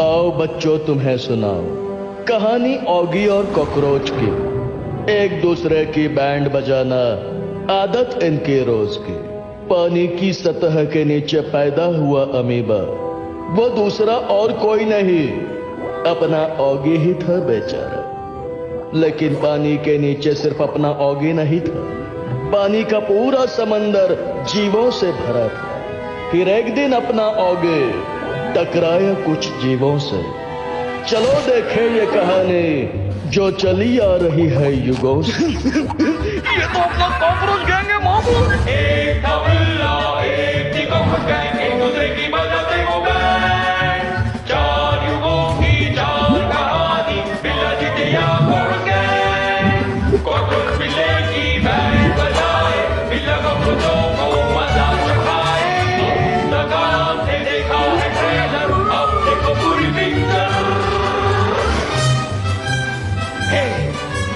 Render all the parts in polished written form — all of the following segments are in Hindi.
आओ बच्चों तुम्हें सुनाओ कहानी ऑगी और कॉकरोच की। एक दूसरे की बैंड बजाना आदत इनकी रोज की। पानी की सतह के नीचे पैदा हुआ अमीबा, वो दूसरा और कोई नहीं अपना ऑगी ही था बेचारा। लेकिन पानी के नीचे सिर्फ अपना ऑगी नहीं था, पानी का पूरा समंदर जीवों से भरा था। फिर एक दिन अपना ऑगी टकराया कुछ जीवों से। चलो देखें ये कहानी जो चली आ रही है युगों से। ये तो अपना कॉकरोच गैंग है मामू। एक था बिल्ला, एक थी कॉकरोच गैंग, एक दूसरे की बजाते वो बैंड। चार युगों की चार कहानी, बिल्ला जीते या कॉकरोच गैंग। कॉकरोच बिल्ले की बैंड बजाए, बिल्ला कॉकरोचों को मजा चखाए। इंस्टाग्राम से देखा है ट्रेलर, अब देखो पूरी पिक्चर।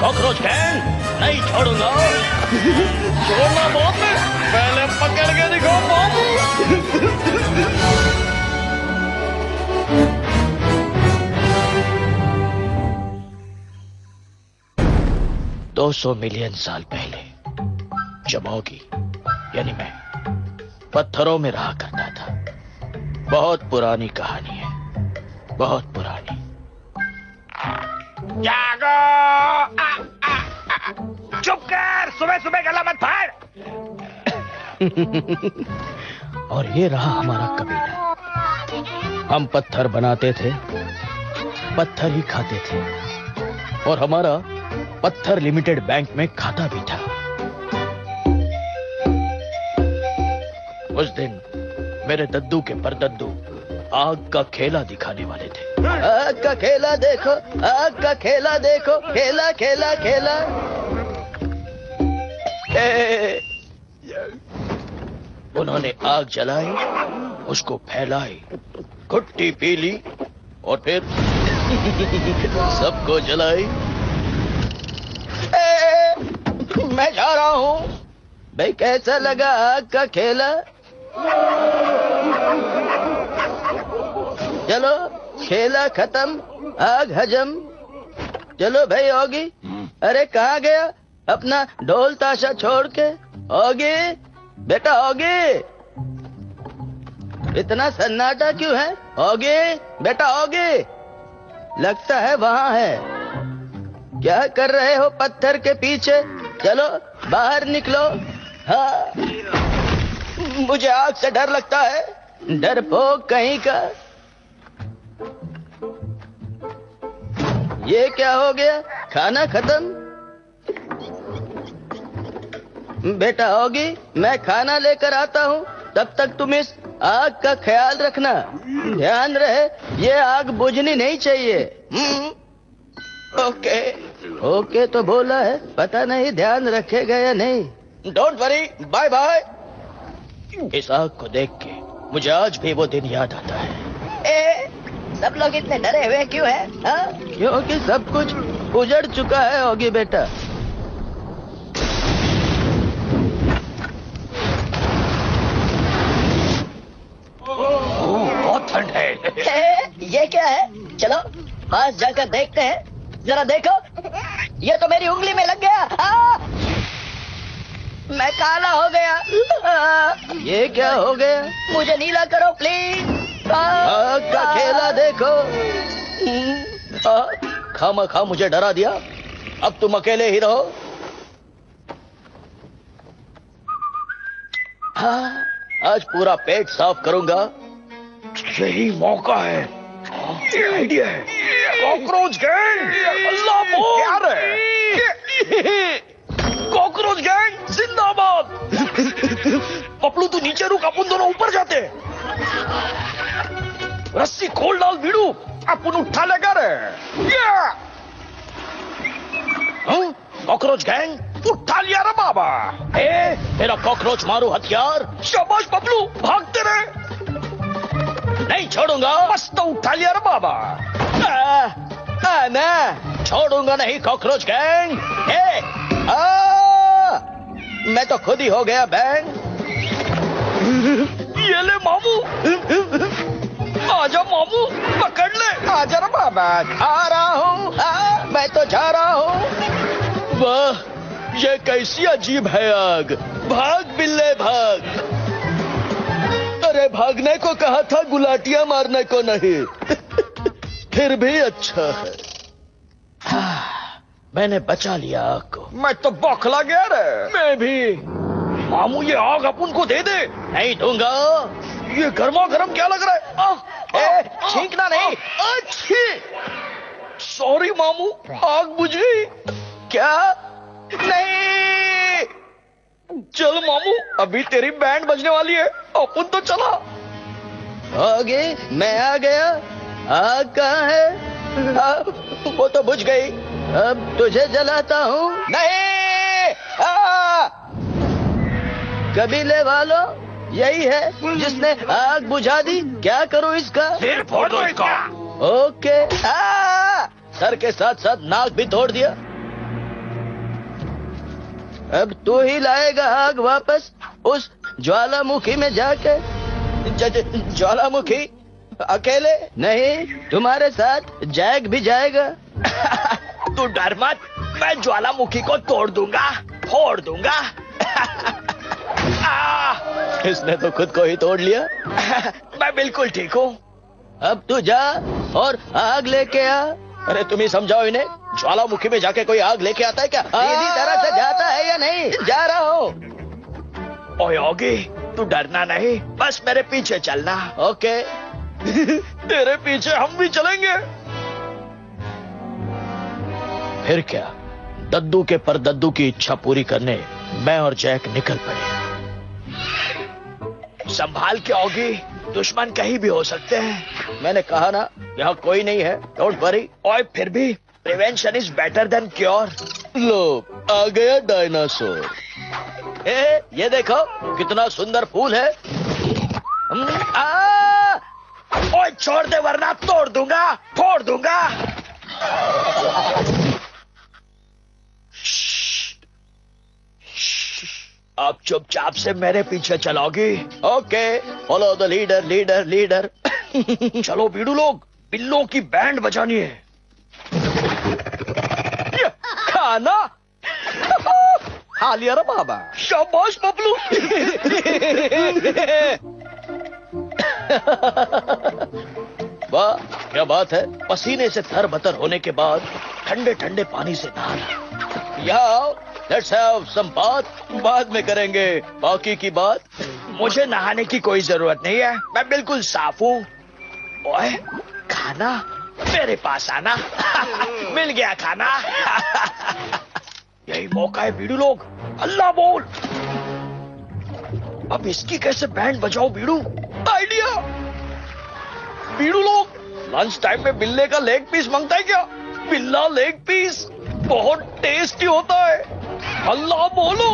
कॉकरोच गैंग नहीं छोड़ूंगा। छोड़ना बहुत है, पहले पकड़ के दिखाओ मामू। 200 मिलियन साल पहले जब ऑगी यानी मैं पत्थरों में रहा करता था। बहुत पुरानी कहानी है, बहुत पुरानी। जागो! चुप कर, सुबह सुबह गला मत फाड़। और ये रहा हमारा कबीला। हम पत्थर बनाते थे, पत्थर ही खाते थे, और हमारा पत्थर लिमिटेड बैंक में खाता भी था। उस दिन मेरे दद्दू के परदद्दू आग का खेला दिखाने वाले थे। आग का खेला देखो, आग का खेला देखो, खेला खेला खेला। उन्होंने आग जलाई, उसको फैलाई, घुट्टी पी ली और फिर सबको जलाई। मैं जा रहा हूँ भाई, कैसा लगा आग का खेला? चलो खेला खत्म, आग हजम। चलो भाई ऑगी। अरे कहाँ गया अपना ढोल ताशा छोड़ के? ऑगी बेटा, ऑगी इतना सन्नाटा क्यों है? ऑगी बेटा, ऑगी लगता है वहां है। क्या कर रहे हो पत्थर के पीछे? चलो बाहर निकलो। हाँ, मुझे आग से डर लगता है, डरपोक कहीं का। ये क्या हो गया? खाना खत्म? बेटा ऑगी, मैं खाना लेकर आता हूँ, तब तक तुम इस आग का ख्याल रखना। ध्यान रहे ये आग बुझनी नहीं चाहिए। ओके ओके तो बोला है, पता नहीं ध्यान रखेगा या नहीं। Don't worry, bye bye. इस आग को देख के मुझे आज भी वो दिन याद आता है। सब लोग इतने डरे हुए क्यों हैं? क्योंकि सब कुछ उजड़ चुका है ऑगी बेटा। बहुत ठंड है। ये क्या है? चलो पास जाकर देखते हैं। जरा देखो, ये तो मेरी उंगली में लग गया। मैं काला हो गया। ये क्या हो गया? मुझे नीला करो प्लीज। आग का खेला देखो। खामा खा मुझे डरा दिया, अब तुम अकेले ही रहो। हाँ, आज पूरा पेट साफ करूंगा। यही मौका है, ये आइडिया है। कॉकरोच गैंग, अल्लाह बोल। क्या रे? कॉकरोच गैंग जिंदाबाद। पपलू तू नीचे रुक, अपन दोनों ऊपर जाते। रस्सी खोल डाल भिड़ू, अपन उठा लेगा रे। कॉकरोच गैंग उठा लिया रे बाबा। मेरा कॉकरोच मारू हथियार। शाबाश पपलू, भागते रहे। नहीं छोड़ूंगा। बस तो उठा लिया रे बाबा। मैं छोड़ूंगा नहीं कॉकरोच गैंग। मैं तो खुद ही हो गया बैंग। ये ले मामू, आजा मामू, पकड़ ले। आजा रे बाबा, आ रहा हूँ, मैं तो जा रहा हूँ। वाह, ये कैसी अजीब है आग। भाग बिल्ले भाग। अरे भागने को कहा था, गुलाटियां मारने को नहीं। फिर भी अच्छा है। मैंने बचा लिया आग को। मैं तो बौखला गया रे। मैं भी। मामू ये आग अपन को दे दे। नहीं दूंगा। ये गर्मा गर्म क्या लग रहा है? छींकना नहीं। अच्छी। सॉरी मामू, आग बुझ गई। क्या? नहीं। चल मामू, अभी तेरी बैंड बजने वाली है, अपन तो चला। आगे मैं आ गया। आग कहाँ है? वो तो बुझ गई। अब तुझे जलाता हूँ। नहीं। कबीले वालों, यही है जिसने आग बुझा दी। क्या करूँ इसका? फिर फोड़ दो इसका। ओके। सर के साथ साथ नाक भी तोड़ दिया। अब तू ही लाएगा आग वापस उस ज्वालामुखी में जाके। ज्वालामुखी अकेले नहीं, तुम्हारे साथ जैक भी जाएगा। तू डर मत, मैं ज्वालामुखी को तोड़ दूंगा, फोड़ दूंगा। इसने तो खुद को ही तोड़ लिया। मैं बिल्कुल ठीक हूँ। अब तू जा और आग लेके आ। अरे तुम ही समझाओ इन्हें, ज्वालामुखी में जाके कोई आग लेके आता है क्या? सीधी तरह से जाता है या नहीं? जा रहा हूँ। ओए योगी, तू डरना नहीं, बस मेरे पीछे चलना। ओके। तेरे पीछे हम भी चलेंगे। फिर क्या, दद्दू के परदद्दू की इच्छा पूरी करने मैं और जैक निकल पड़े। संभाल के योगी, दुश्मन कहीं भी हो सकते हैं। मैंने कहा ना, यहाँ कोई नहीं है। Don't worry. और फिर भी prevention is better than cure. लो, आ गया डायनासोर। ये देखो कितना सुंदर फूल है। ओए छोड़ दे वरना तोड़ दूंगा, फोड़ दूंगा। अब चुपचाप से मेरे पीछे चलोगी। Okay, follow the leader leader leader. चलो बीड़ू लोग, बिल्लों की बैंड बजानी है। खाना खा लिया रे बाबा। शाबाश बबलू। वाह, क्या बात है। पसीने से थर-बतर होने के बाद ठंडे ठंडे पानी से नहाना। यहाँ लेट्स हैव सम बात। बाद में करेंगे बाकी की बात। मुझे नहाने की कोई जरूरत नहीं है, मैं बिल्कुल साफ हूँ। ओए, खाना मेरे पास आना। मिल गया खाना। यही मौका है बीड़ू लोग, अल्लाह बोल। अब इसकी कैसे बैंड बजाओ बीड़ू? आइडिया। बीड़ू लोग, लंच टाइम में बिल्ले का लेग पीस मांगता है क्या? बिल्ला लेग पीस बहुत टेस्टी होता है। अल्लाह बोलो।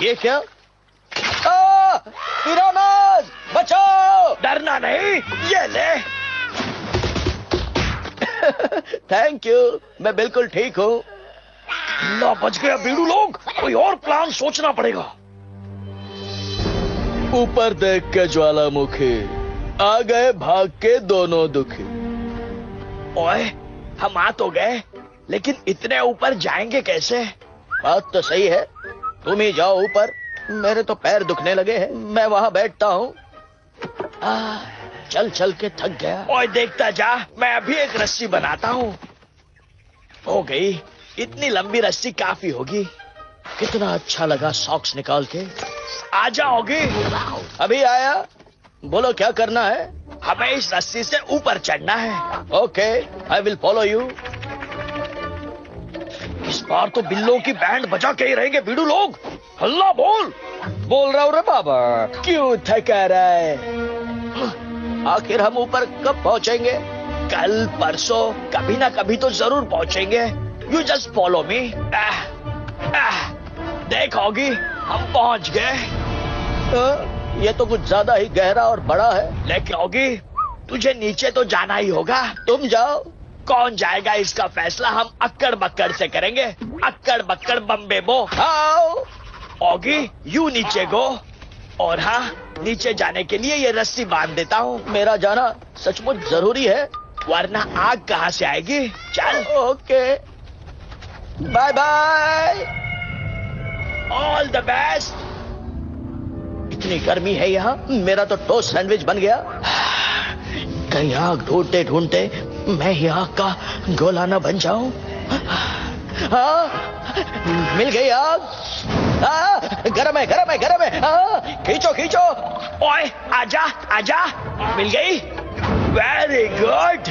ये क्या? पिरानाज, बचाओ। डरना नहीं, ये ले। थैंक यू, मैं बिल्कुल ठीक हूँ। ना बच गया बीड़ू लोग, कोई और प्लान सोचना पड़ेगा। ऊपर देख के ज्वालामुखी, आ गए भाग के दोनों दुखी। ओए, हम आ तो गए, लेकिन इतने ऊपर जाएंगे कैसे? बात तो सही है, तुम ही जाओ ऊपर। मेरे तो पैर दुखने लगे हैं, मैं वहां बैठता हूँ। चल चल के थक गया। ओए देखता जा, मैं अभी एक रस्सी बनाता हूँ। हो गई, इतनी लंबी रस्सी काफी होगी। कितना अच्छा लगा सॉक्स निकाल के। आ जाओगी? अभी आया। बोलो क्या करना है? हमें इस रस्सी से ऊपर चढ़ना है। Okay, I will follow you. इस बार तो बिल्लों की बैंड बजा के ही रहेंगे बीड़ू लोग। अल्लाह बोल। बोल रहा हूँ रे बाबा, क्यों थका रहा है? आखिर हम ऊपर कब पहुंचेंगे? कल परसों, कभी ना कभी तो जरूर पहुंचेंगे। You just follow me. देखोगी, हम पहुंच गए। ये तो कुछ ज्यादा ही गहरा और बड़ा है। लेकिन होगी, तुझे नीचे तो जाना ही होगा। तुम जाओ। कौन जाएगा इसका फैसला हम अक्कड़ बक्कड़ से करेंगे। अक्कड़ बक्कड़ बम्बे बो। आओ। ओगी, यू नीचे गो। और हाँ, नीचे जाने के लिए ये रस्सी बांध देता हूँ। मेरा जाना सचमुच जरूरी है, वरना आग कहाँ से आएगी। चल। Okay, bye bye, all the best. इतनी गर्मी है यहाँ, मेरा तो टोस्ट सैंडविच बन गया। कहीं आग ढूंढते ढूंढते मैं ही आग का गोला न बन जाऊं। हाँ, मिल गई आग। गरम है, गरम है, गरम है। खींचो खींचो। ओए आजा आजा, मिल गई। Very good.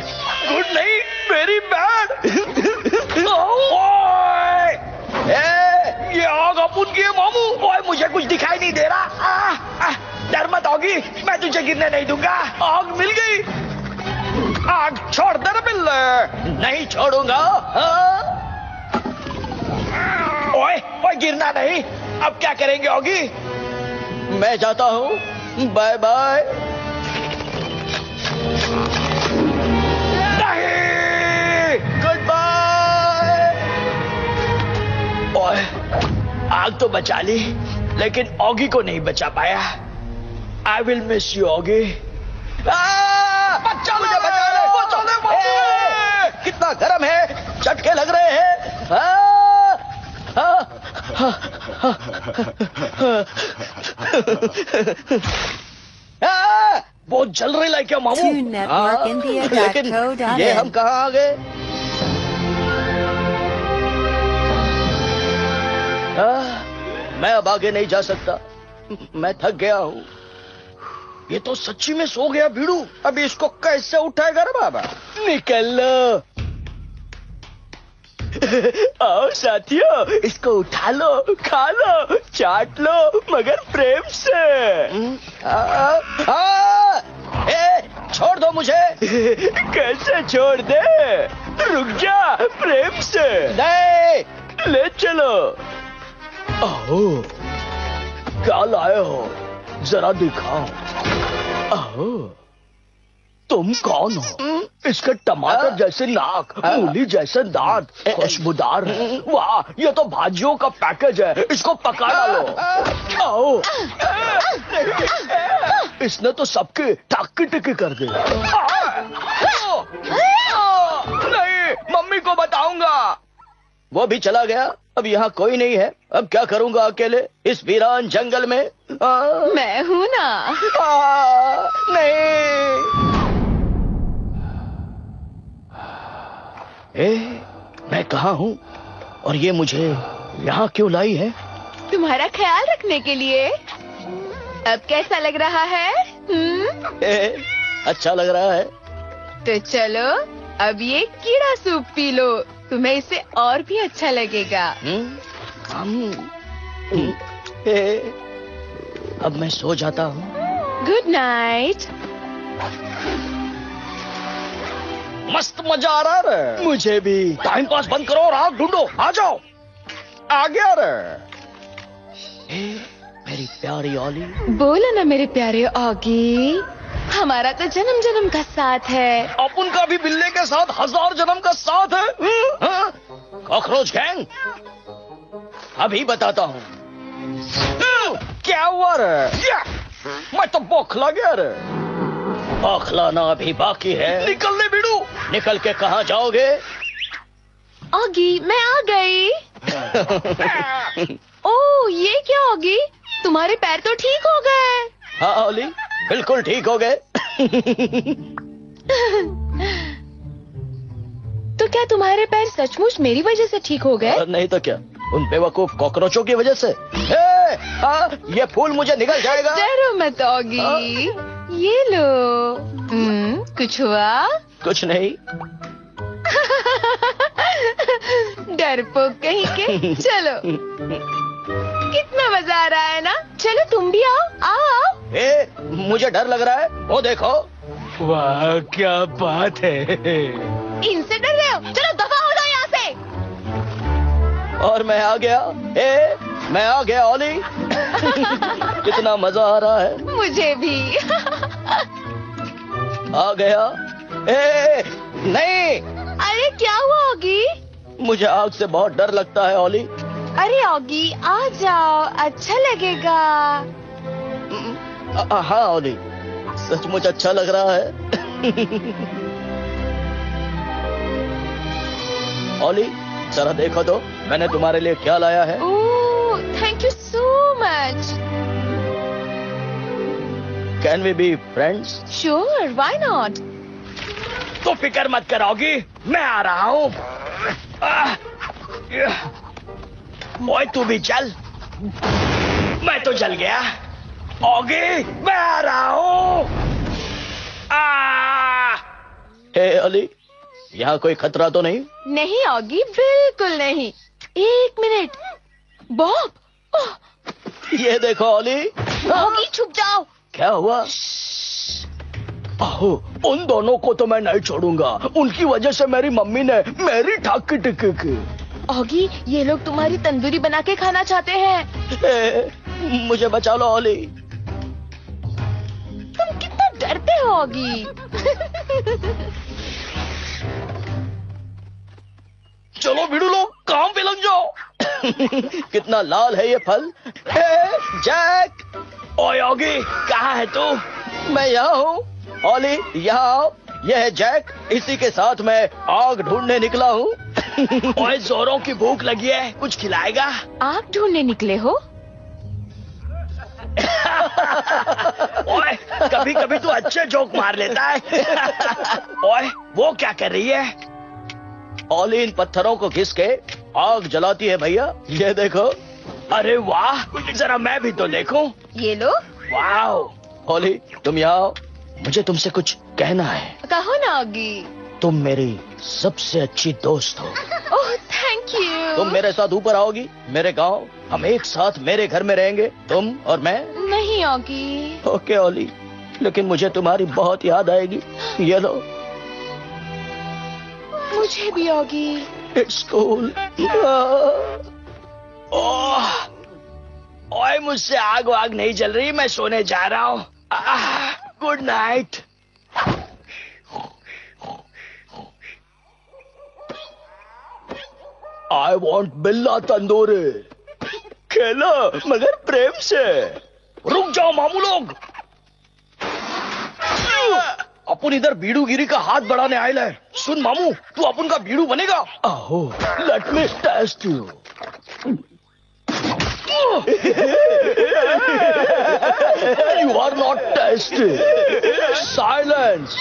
गुड नहीं, वेरी बैड। ये आग अपुन की है मामू। ओए मुझे कुछ दिखाई नहीं दे रहा। डर मत होगी, मैं तुझे गिरने नहीं दूंगा। आग मिल गई। आग छोड़ दे बिल्ले। नहीं छोड़ूंगा। ओए ओए, गिरना नहीं। अब क्या करेंगे होगी? मैं जाता हूँ, बाय बाय। नहीं, गुड बाय। ओए, आग तो बचा ली, लेकिन ऑगी को नहीं बचा पाया। I will miss you Oggy. बचा मुझे, बचा ले, बचा ले। कितना गर्म है, झटके लग रहे हैं। बहुत जल रही है क्या मामू? लेकिन ये हम कहाँ आ गए? मैं अब आगे नहीं जा सकता, मैं थक गया हूँ। ये तो सच्ची में सो गया बीड़ू। अभी इसको कैसे उठाएगा रे बाबा? निकल लो। आओ साथियों, इसको उठा लो, खा लो, चाट लो, मगर प्रेम से। छोड़ दो मुझे। कैसे छोड़ दे? रुक जा, प्रेम से। नहीं, ले चलो। आओ, क्या लाए हो? जरा दिखाओ। आओ, तुम कौन हो? इसके टमाटर जैसे नाक, मूली जैसे दांत, खुशबूदार है। वाह, ये तो भाजियों का पैकेज है। इसको पका लो। आओ। इसने तो सबके टाकी टिकी कर दी। नहीं, मम्मी को बताऊंगा। वो भी चला गया। अब यहाँ कोई नहीं है। अब क्या करूंगा अकेले इस वीरान जंगल में? मैं हूँ ना। नहीं। मैं कहाँ हूँ और ये मुझे यहाँ क्यों लाई है? तुम्हारा ख्याल रखने के लिए। अब कैसा लग रहा है? अच्छा लग रहा है। तो चलो, अब ये कीड़ा सूप पी लो, तुम्हें इससे और भी अच्छा लगेगा। अब मैं सो जाता हूँ। Good night. मस्त मजा आ रहा है। मुझे भी। टाइम पास बंद करो और आग ढूंढो। आ जाओ। आ गया रे। मेरी प्यारी ऑली। बोलो ना मेरे प्यारे ऑगी, हमारा तो जन्म जन्म का साथ है। अपन का भी बिल्ले के साथ 1000 जन्म का साथ है। कॉकरोच गैंग, अभी बताता हूँ। क्या हुआ रे? मैं तो बौखला गया रे। बौखलाना अभी बाकी है। निकल ले बिड़ू। निकल के कहाँ जाओगे? ऑगी, मैं आ गई। ओह, ये क्या ऑगी? तुम्हारे पैर तो ठीक हो गए। हाँ ओली, बिल्कुल ठीक हो गए। तो क्या तुम्हारे पैर सचमुच मेरी वजह से ठीक हो गए? नहीं तो क्या, उन बेवकूफ कॉकरोचों की वजह से। ये फूल मुझे निकल जाएगा। डरो मत ऑगी, ये लो। कुछ हुआ? कुछ नहीं। डरपोक कहीं के। चलो, कितना मजा आ रहा है ना। चलो तुम भी आओ, आओ। मुझे डर लग रहा है। वो देखो। वाह, क्या बात है। इनसे डर रहे हो? चलो दफा हो जाओ यहाँ से। और मैं आ गया। मैं आ गया ओली। कितना मजा आ रहा है। मुझे भी। आ गया। नहीं। अरे क्या हुआ ऑगी? मुझे आग से बहुत डर लगता है ओली। अरे ऑगी, आ जाओ, अच्छा लगेगा। हाँ ओली, सचमुच अच्छा लग रहा है। ओली, जरा देखो तो मैंने तुम्हारे लिए क्या लाया है। Oh, thank you so much. Can we be friends? Sure, why not. तो फिक्र मत करोगी, मैं आ रहा हूँ। ओए तू भी चल, मैं तो जल गया। ऑगी, मैं आ रहा हूँ। हे ओली, यहाँ कोई खतरा तो नहीं? नहीं ऑगी, बिल्कुल नहीं। एक मिनट, बॉब। ये देखो ओली। ऑगी छुप जाओ। क्या हुआ? आहो, उन दोनों को तो मैं नहीं छोड़ूंगा। उनकी वजह से मेरी मम्मी ने मेरी ठाकी टिकी की। ऑगी, ये लोग तुम्हारी तंदूरी बना के खाना चाहते हैं। मुझे बचा लो ओली। तुम कितना डरते हो ऑगी। चलो भिड़ू लोग, काम पे लग जाओ। कितना लाल है ये फल। जैक। ओए ऑगी, कहाँ है तू? मैं यहाँ हूँ। ओली, यहाँ आओ। यह है जैक, इसी के साथ मैं आग ढूंढने निकला हूँ। ओए जोरों की भूख लगी है, कुछ खिलाएगा? आग ढूंढने निकले हो? ओए, कभी कभी तू अच्छे जोक मार लेता है। ओए, वो क्या कर रही है? ओली इन पत्थरों को घिस के आग जलाती है भैया, ये देखो। अरे वाह, जरा मैं भी तो देखूं। ये लो। वाह। ओली, तुम यहाँ आओ, मुझे तुमसे कुछ कहना है। कहो ना ऑगी। तुम मेरी सबसे अच्छी दोस्त हो। ओह, थैंक यू। तुम मेरे साथ ऊपर आओगी, मेरे गांव। हम एक साथ मेरे घर में रहेंगे, तुम और मैं। नहीं ऑगी। ओके ओली, लेकिन मुझे तुम्हारी बहुत याद आएगी। ये लो। मुझे भी ऑगी। It's cool. ओए, मुझसे आग वाग नहीं जल रही, मैं सोने जा रहा हूँ। Good night. आई वॉन्ट बिल्ला तंदूरी। खेलो मगर प्रेम से। रुक जाओ मामू लोग, अपन इधर बीड़ूगिरी का हाथ बढ़ाने आयल है। सुन मामू, तू अपन का बीड़ू बनेगा? आहो, let me test you. You are not tasty. Silence.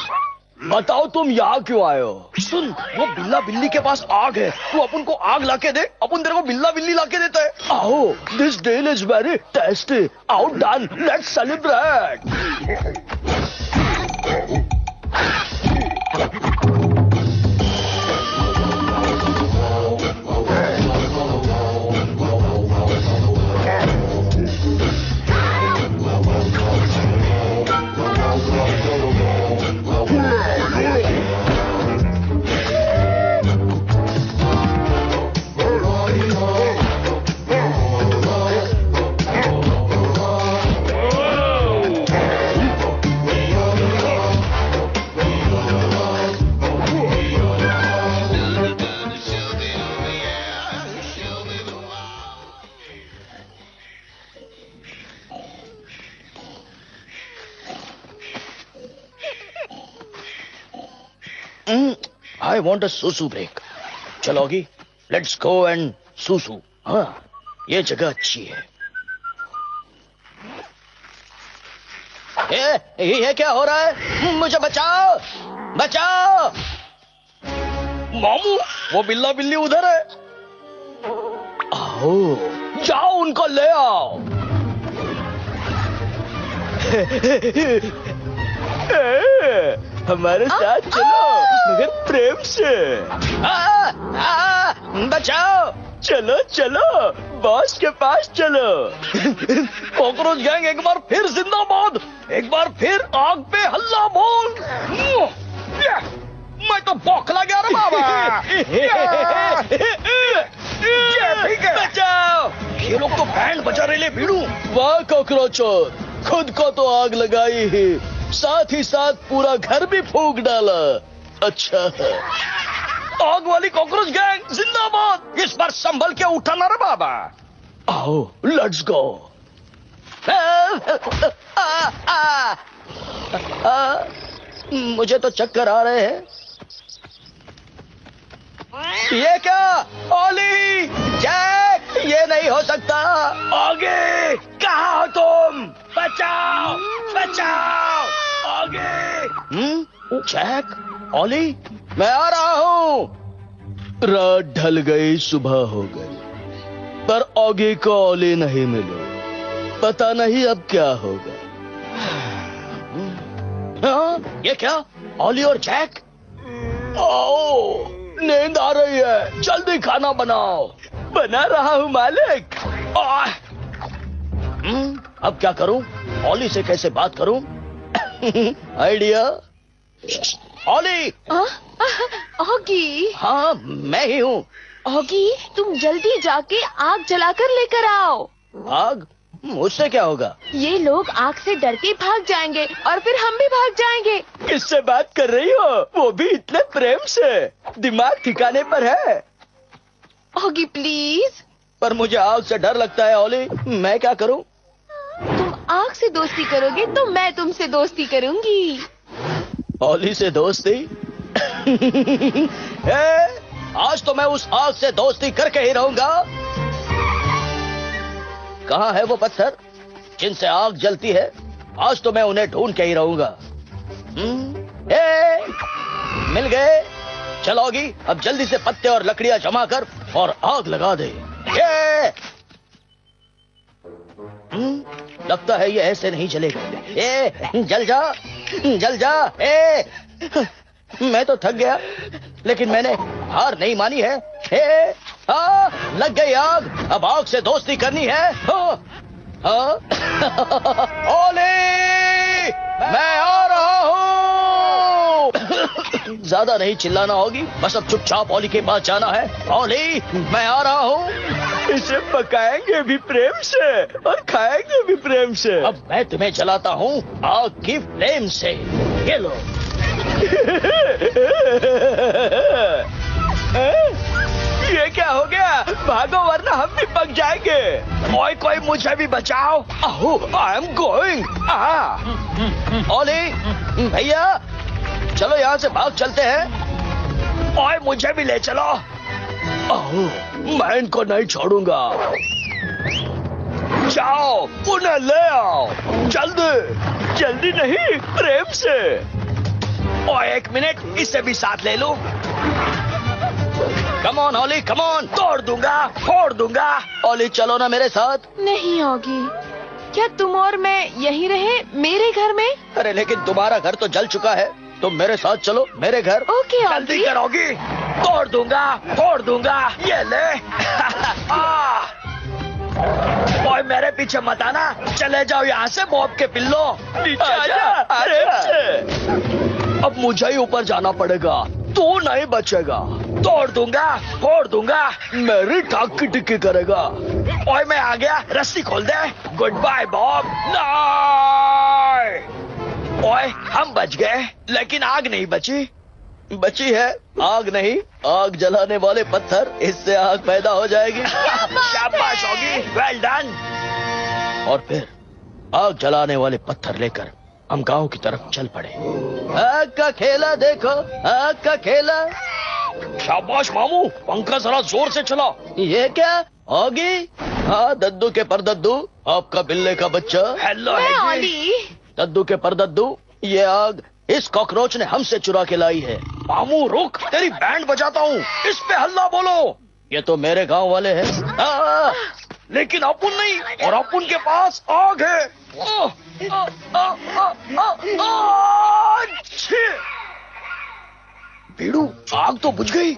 बताओ तुम यहाँ क्यों आए हो? सुन, वो बिल्ला बिल्ली के पास आग है, तू अपन को आग लाके दे, अपन तेरे को बिल्ला बिल्ली लाके देता है। आओ, this deal is very tasty. Out done, let's celebrate. I want a susu break. चलोगी? Let's go and susu. हाँ, ये जगह अच्छी है। ये क्या हो रहा है? मुझे बचाओ, बचाओ। मामू, वो बिल्ला बिल्ली उधर है। आओ, जाओ उनको ले आओ। हमारे साथ चलो, मगर प्रेम से। बचाओ। चलो चलो, बॉस के पास चलो। कॉकरोच गैंग एक बार फिर जिंदाबाद। एक बार फिर आग पे हल्ला बोल। मैं तो बौखला गया रे बाबा। बचाओ। ये लोग तो बैंड बजा रहे ले भीड़ू। वाह कॉकरोचों, खुद को तो आग लगाई ही, साथ ही साथ पूरा घर भी फूंक डाला। अच्छा है। आग वाली कॉकरोच गैंग जिंदाबाद। इस बार संभल के उठाना रे बाबा। आओ, लेट्स गो। मुझे तो चक्कर आ रहे हैं। ये क्या? ओली, जैक, ये नहीं हो सकता। आगे कहाँ हो तुम? बचाओ बचाओ आगे। जैक, ओली, मैं आ रहा हूँ। रात ढल गई, सुबह हो गई, पर ऑगी को ओली नहीं मिले। पता नहीं अब क्या होगा। ये क्या? ओली और जैक? आओ, नींद आ रही है, जल्दी खाना बनाओ। बना रहा हूँ मालिक। अब क्या करूं? ओली से कैसे बात करूं? आइडिया। ओली। ऑगी। हाँ, मैं ही हूँ। ऑगी, तुम जल्दी जाके आग जलाकर लेकर आओ। आग? मुझसे क्या होगा? ये लोग आग से डर के भाग जाएंगे और फिर हम भी भाग जाएंगे। किससे बात कर रही हो? वो भी इतने प्रेम से। दिमाग ठिकाने पर है? Oggy please. पर मुझे आग से डर लगता है ओली, मैं क्या करूं? तुम आग से दोस्ती करोगे तो मैं तुमसे दोस्ती करूंगी। ओली से दोस्ती? आज तो मैं उस आग से दोस्ती करके ही रहूंगा। कहाँ है वो पत्थर जिनसे आग जलती है? आज तो मैं उन्हें ढूंढ के ही रहूंगा। मिल गए। चलोगी, अब जल्दी से पत्ते और लकड़ियां जमा कर और आग लगा दे। लगता है ये ऐसे नहीं जलेगा। जल जा, जल जा। मैं तो थक गया, लेकिन मैंने हार नहीं मानी है। लग गई आग, अब आग से दोस्ती करनी है। ओली, मैं आ रहा हूँ। ज्यादा नहीं चिल्लाना होगी, बस अब चुपचाप ओली के पास जाना है। ओली, मैं आ रहा हूँ। इसे पकाएंगे भी प्रेम से और खाएंगे भी प्रेम से। अब मैं तुम्हें जलाता हूँ आग की फ्लेम से। ये लो। ये क्या हो गया? भागो वरना हम भी पक जाएंगे। कोई मुझे भी बचाओ। I am going. ओली, भैया, चलो यहाँ से भाग चलते हैं। ओए, मुझे भी ले चलो। मैं इनको नहीं छोड़ूंगा। जाओ, उन्हें ले आओ। जल्दी, जल्दी नहीं, प्रेम से। ओए, एक मिनट, इसे भी साथ ले लो। Come on Oli, come on. तोड़ दूंगा, फोड़ दूंगा। ओली, चलो ना मेरे साथ। नहीं ऑगी, क्या तुम और मैं यहीं रहे मेरे घर में? अरे लेकिन तुम्हारा घर तो जल चुका है, तुम मेरे साथ चलो मेरे घर। ओके जल्दी ऑगी। करोगी? तोड़ दूंगा, फोड़ दूंगा। ये ले। ओए, मेरे पीछे मत आना। चले जाओ यहाँ से, बॉब के पिल्लो। नीचे आजा, प्रेम से। अब मुझे ही ऊपर जाना पड़ेगा, तू नहीं बचेगा। तोड़ दूंगा, फोड़ दूंगा। मेरी टाक की टिक्की करेगा। ओए, मैं आ गया, रस्सी खोल दे। Good bye Bob. नहीं। ओए, हम बच गए, लेकिन आग नहीं बची। बची है आग नहीं, आग जलाने वाले पत्थर। इससे आग पैदा हो जाएगी। शाबाश होगी, वेल डन। और फिर आग जलाने वाले पत्थर लेकर हम गांव की तरफ चल पड़े। आग का खेला देखो, आग का खेला। शाबाश मामू, पंखा जरा जोर से चला। ये क्या होगी? हाँ, दद्दू के परदद्दू, आपका बिल्ले का बच्चा। हेलो मैं हैगी। ऑली। दद्दू के परदद्दू, ये आग इस कॉकरोच ने हमसे चुरा के लाई है। मामू रुक, तेरी बैंड बजाता हूँ, इस पे हल्ला बोलो। ये तो मेरे गांव वाले हैं। लेकिन अपुन नहीं, और अपुन के पास आग है। बीड़ू, आग तो बुझ गई।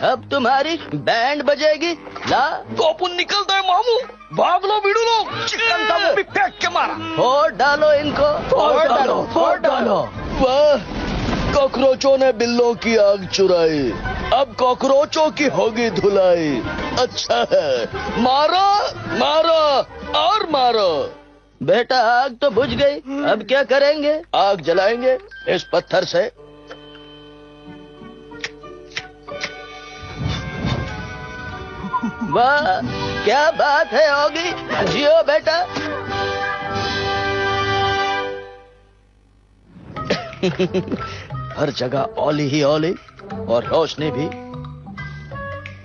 अब तुम्हारी बैंड बजेगी। ला, तो अपुन निकलता है मामू। भाग लो बीड़ू लोग, चिकन था वो भी फेंक के मारा। फोड़ डालो इनको, फोड़ डालो, फोड़ डालो। वाह, कॉकरोचों ने बिल्लों की आग चुराई, अब कॉकरोचों की होगी धुलाई। अच्छा है, मारो मारो और मारो। बेटा, आग तो बुझ गई, अब क्या करेंगे? आग जलाएंगे इस पत्थर से। वाह, क्या बात है ऑगी, जियो बेटा। हर जगह ओली ही ओली और रोशनी भी।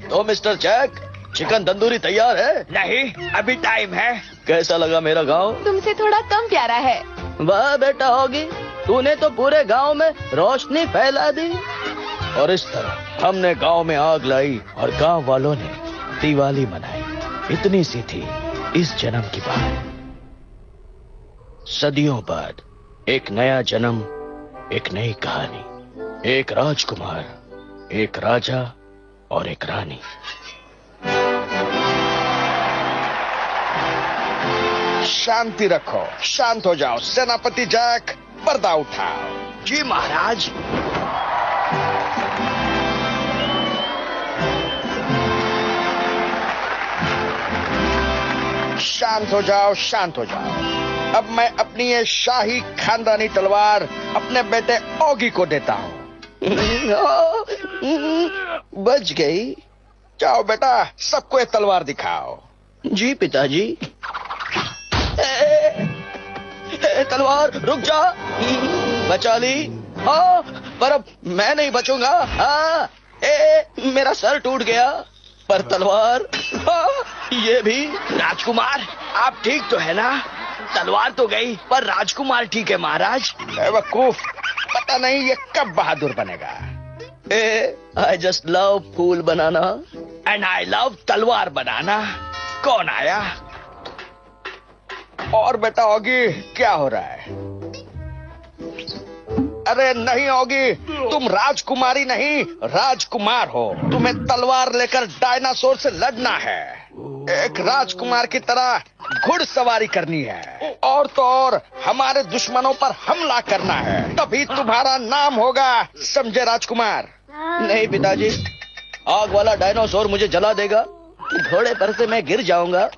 तो मिस्टर जैक, चिकन तंदूरी तैयार है? नहीं, अभी टाइम है। कैसा लगा मेरा गांव? तुमसे थोड़ा कम प्यारा है। वाह बेटा होगी, तूने तो पूरे गांव में रोशनी फैला दी। और इस तरह हमने गांव में आग लाई और गांव वालों ने दिवाली मनाई। इतनी सी थी इस जन्म की बात। सदियों बाद एक नया जन्म, एक नई कहानी, एक राजकुमार, एक राजा और एक रानी। शांति रखो, शांत हो जाओ। सेनापति जैक, पर्दा उठाओ। जी महाराज। शांत हो जाओ, शांत हो जाओ। अब मैं अपनी ये शाही खानदानी तलवार अपने बेटे ओगी को देता हूँ। बच गई। जाओ बेटा, सबको ये तलवार दिखाओ। जी पिताजी। तलवार, रुक जा। बचा ली। हाँ, पर अब मैं नहीं बचूंगा। हाँ, मेरा सर टूट गया, पर तलवार, हाँ, ये भी। राजकुमार, आप ठीक तो है ना? तलवार तो गई, पर राजकुमार ठीक है महाराज। बेवकूफ, पता नहीं ये कब बहादुर बनेगा। आई जस्ट लव फूल बनाना एंड आई लव तलवार बनाना। कौन आया? और बेटा ओगी, क्या हो रहा है? अरे नहीं ओगी, तुम राजकुमारी नहीं, राजकुमार हो। तुम्हें तलवार लेकर डायनासोर से लड़ना है। एक राजकुमार की तरह घुड़सवारी करनी है, और तो और हमारे दुश्मनों पर हमला करना है। तभी तुम्हारा नाम होगा, समझे राजकुमार? नहीं पिताजी, आग वाला डायनासोर मुझे जला देगा। घोड़े पर से मैं गिर जाऊंगा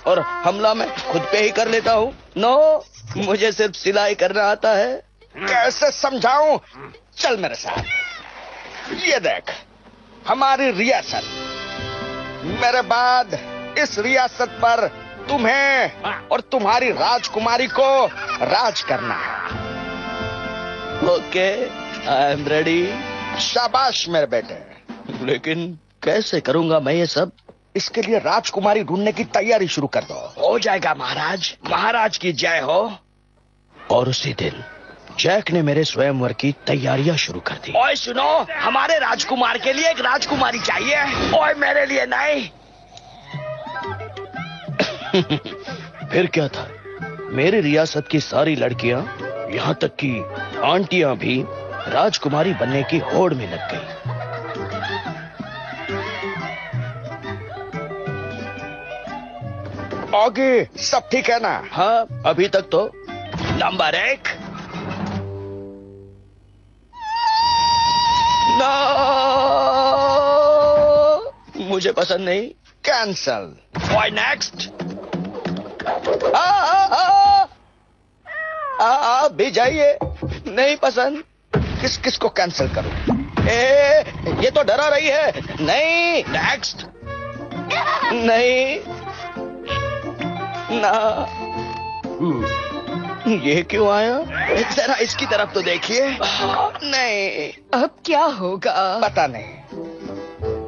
और हमला मैं खुद पे ही कर लेता हूँ। नो, मुझे सिर्फ सिलाई करना आता है। कैसे समझाऊं? चल मेरे साथ। ये देख, हमारी रियासत। मेरे बाद इस रियासत पर तुम्हें और तुम्हारी राजकुमारी को राज करना है। Okay, I am ready. शाबाश मेरे बेटे। लेकिन कैसे करूंगा मैं ये सब? इसके लिए राजकुमारी ढूंढने की तैयारी शुरू कर दो। हो जाएगा महाराज। महाराज की जय हो। और उसी दिन जैक ने मेरे स्वयंवर की तैयारियां शुरू कर दी। ओए सुनो, हमारे राजकुमार के लिए एक राजकुमारी चाहिए। ओए मेरे लिए नहीं। फिर क्या था, मेरी रियासत की सारी लड़कियां, यहाँ तक कि आंटियां भी राजकुमारी बनने की होड़ में लग गई। ओगी, सब ठीक है ना? हाँ, अभी तक तो। नंबर 1। ना, मुझे पसंद नहीं। कैंसल। ओए नेक्स्ट। आप भी जाइए। नहीं पसंद। किस किस को कैंसिल करूं? ये तो डरा रही है। नहीं। नेक्स्ट। नहीं ना। ये क्यों आया? जरा इसकी तरफ तो देखिए। नहीं। अब क्या होगा? पता नहीं।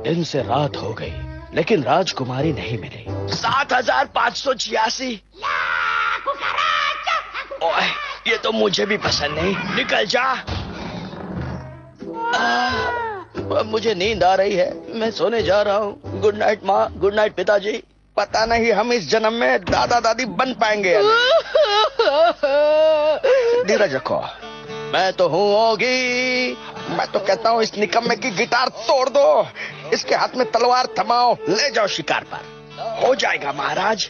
दिन से रात हो गई, लेकिन राजकुमारी नहीं मिली। 7586। ओए, ये तो मुझे भी पसंद नहीं। निकल जा। अब मुझे नींद आ रही है, मैं सोने जा रहा हूँ। गुड नाइट माँ, गुड नाइट पिताजी। पता नहीं हम इस जन्म में दादा दादी बन पाएंगे या नहीं। धीरज रखो। मैं तो हूँ ओगी। मैं तो कहता हूँ इस निकम्मे की गिटार तोड़ दो, इसके हाथ में तलवार थमाओ, ले जाओ शिकार पर। हो जाएगा महाराज।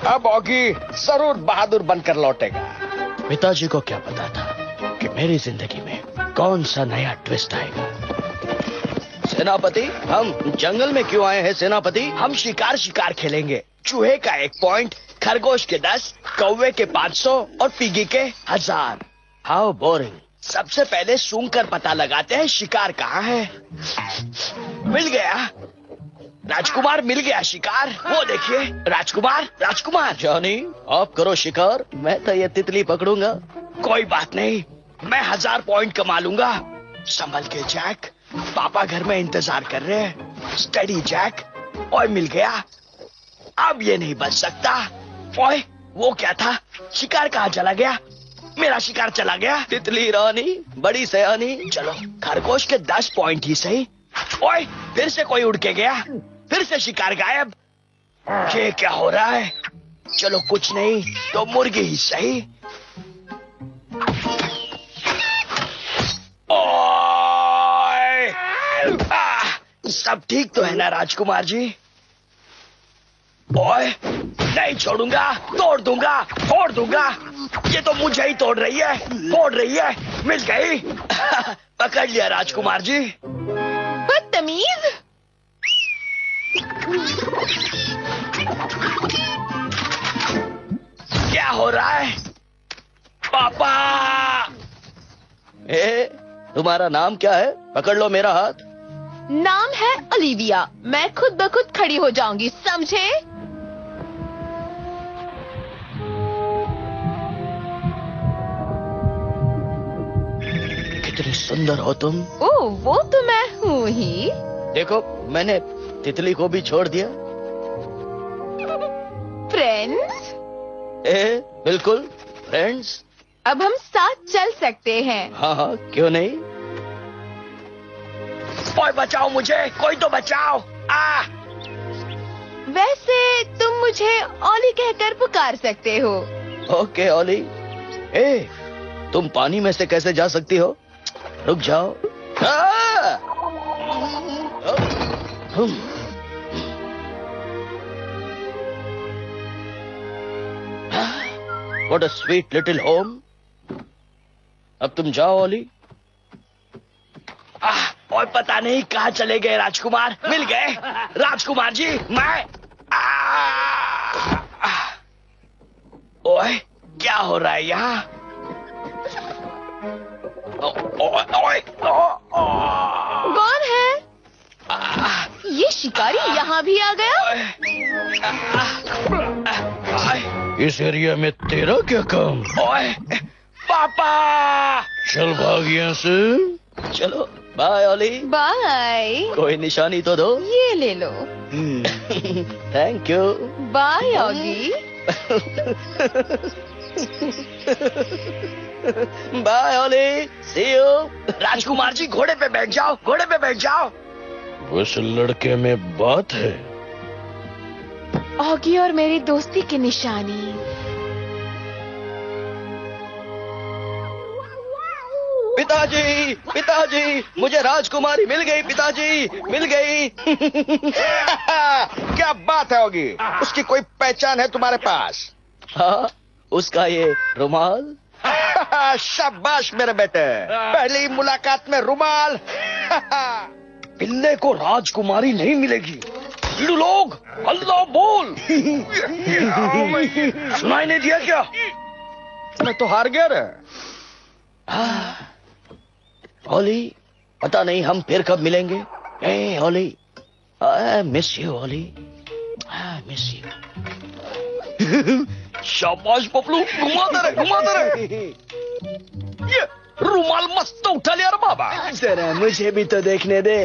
अब ओगी जरूर बहादुर बनकर लौटेगा। पिताजी को क्या पता था कि मेरी जिंदगी में कौन सा नया ट्विस्ट आएगा। सेनापति, हम जंगल में क्यों आए हैं सेनापति? हम शिकार खेलेंगे। चूहे का 1 पॉइंट, खरगोश के 10, कौवे के 500 और पिगी के 1000। How boring. सबसे पहले सूंघ कर पता लगाते हैं शिकार कहाँ है। मिल गया। राजकुमार मिल गया शिकार। वो देखिए राजकुमार, राजकुमार। जॉनी, आप करो शिकार, मैं तो ये तितली पकड़ूंगा। कोई बात नहीं, मैं 1000 पॉइंट कमा लूंगा। संभल के जैक, पापा घर में इंतजार कर रहे हैं। Study Jack. ओए मिल गया, अब ये नहीं बच सकता। ओए वो क्या था? शिकार कहाँ चला गया? मेरा शिकार चला गया। तितली रानी बड़ी सयानी। चलो खरगोश के 10 पॉइंट ही सही। ओए फिर से कोई उड़ के गया, फिर से शिकार गायब। ये क्या हो रहा है? चलो कुछ नहीं तो मुर्गी ही सही। ओए! सब ठीक तो है ना राजकुमार जी? ओए नहीं छोड़ूंगा, तोड़ दूंगा, फोड़ दूंगा। ये तो मुझे ही तोड़ रही है, फोड़ रही है। मिल गई। पकड़ लिया राजकुमार जी। बदतमीज। क्या हो रहा है पापा? तुम्हारा नाम क्या है? पकड़ लो मेरा हाथ। नाम है ओलिविया। मैं खुद ब खुद खड़ी हो जाऊंगी, समझे? कितनी सुंदर हो तुम। ओह, वो तो मैं हूँ ही। देखो मैंने तितली को भी छोड़ दिया। फ्रेंड्स, बिल्कुल फ्रेंड्स। अब हम साथ चल सकते हैं। हाँ हाँ, क्यों नहीं। ओए बचाओ मुझे, कोई तो बचाओ। वैसे तुम मुझे ओली कहकर पुकार सकते हो। ओके ओली। तुम पानी में से कैसे जा सकती हो? रुक जाओ। What a sweet little home. अब तुम जाओ ओली। और पता नहीं कहाँ चले गए राजकुमार। मिल गए राजकुमार जी। मैं ओए क्या हो रहा है यहाँ? कौन है? ये शिकारी यहाँ भी आ गया। इस एरिया में तेरा क्या काम? ओए पापा! चल भाग यहाँ से। चलो बाय ओली। बाय। कोई निशानी तो दो। ये ले लो। Thank you. Bye Oggy. Bye Olly, see you. राजकुमार जी घोड़े पे बैठ जाओ, घोड़े पे बैठ जाओ। उस लड़के में बात है। ऑगी और मेरी दोस्ती की निशानी। पिताजी, पिताजी, मुझे राजकुमारी मिल गई। पिताजी मिल गई। क्या बात है होगी? उसकी कोई पहचान है तुम्हारे पास? हाँ, उसका ये रुमाल। शाबाश मेरे बेटे, पहली मुलाकात में रुमाल। पिल्ले को राजकुमारी नहीं मिलेगी। लोग अल्लाह बोल। सुनाई नहीं दिया क्या? मैं तो हार गया रे। ओली, पता नहीं हम फिर कब मिलेंगे। ए Olly, I miss you Olly, I miss you. शाबाश पपलू, घुमाते रहे, घुमाते रहे। ये रुमाल मस्त उठा लिया रे बाबा। जरा मुझे भी तो देखने दे।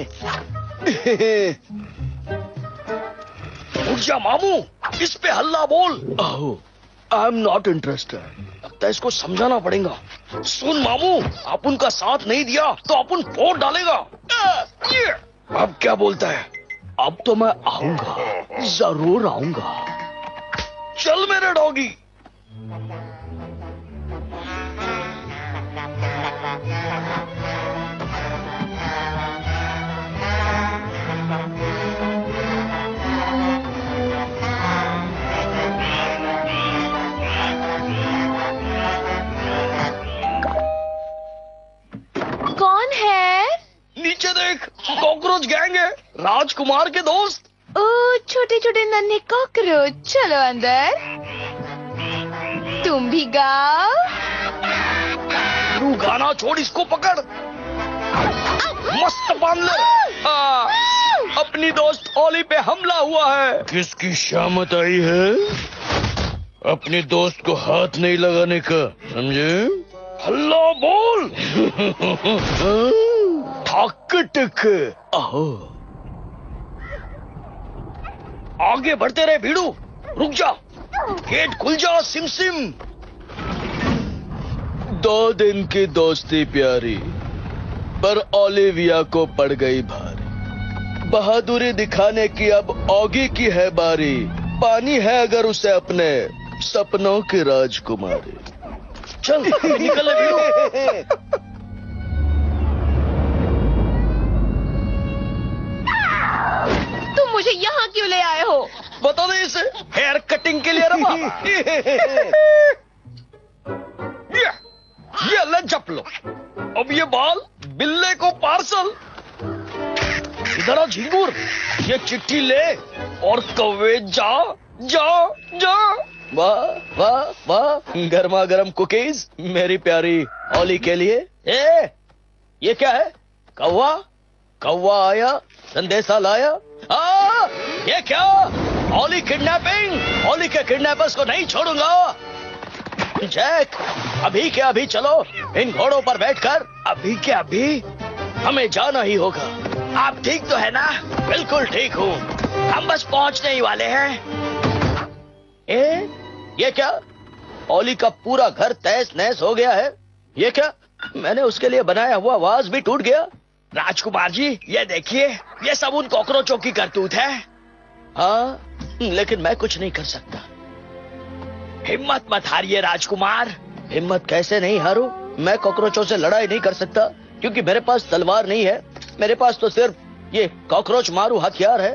उठ जा मामू, इस पे हल्ला बोल। I am not interested. लगता है इसको समझाना पड़ेगा। सुन मामू, अपन का साथ नहीं दिया तो अपन फोड़ डालेगा। अब क्या बोलता है? अब तो मैं आऊंगा, जरूर आऊंगा। चल मेरे डॉगी। कौन है? नीचे देख, कॉकरोच गैंग है, राजकुमार के दोस्त। ओ छोटे छोटे नन्हे कॉकरोच, चलो अंदर। तुम भी गाओ। तू गाना छोड़, इसको पकड़। मस्त बांध ले। अपनी दोस्त ओली पे हमला हुआ है। किसकी शामत आई है? अपने दोस्त को हाथ नहीं लगाने का, समझे? हल्ला बोल। ठाक आहो। आगे बढ़ते रहे भीड़ू, रुक जा, गेट खुल जा सिम सिम। 2 दिन की दोस्ती प्यारी, पर ओलिविया को पड़ गई भारी। बहादुरी दिखाने की अब ऑगी की है बारी। पानी है अगर उसे अपने सपनों की राजकुमारी। चल निकल ले भीड़ू। तुम मुझे यहाँ क्यों ले आए हो? बता दे इसे, हेयर कटिंग के लिए रहा। ये ले जप लो। अब ये बाल बिल्ले को पार्सल। इधर आ झिंगुर, ये चिट्ठी ले और कौवे जा जा जा। वाह वाह वाह, गर्मा गर्म कुकीज मेरी प्यारी ओली के लिए। ये क्या है? कौवा कौवा आया, संदेशा लाया। ये क्या? ओली किडनैपिंग। ओली के किडनैपर्स को नहीं छोड़ूंगा। जैक, अभी के अभी चलो, इन घोड़ों पर बैठकर अभी के अभी हमें जाना ही होगा। आप ठीक तो है ना? बिल्कुल ठीक हूँ। हम बस पहुंचने ही वाले हैं। ये क्या? ओली का पूरा घर तहस नहस हो गया है। ये क्या? मैंने उसके लिए बनाया हुआ वाज भी टूट गया। राजकुमार जी, ये देखिए, ये सब उन कॉकरोचों की करतूत है। हाँ, लेकिन मैं कुछ नहीं कर सकता। हिम्मत मत हारिए राजकुमार। हिम्मत कैसे नहीं हारूं? मैं कॉकरोचों से लड़ाई नहीं कर सकता क्योंकि मेरे पास तलवार नहीं है। मेरे पास तो सिर्फ ये कॉकरोच मारू हथियार है।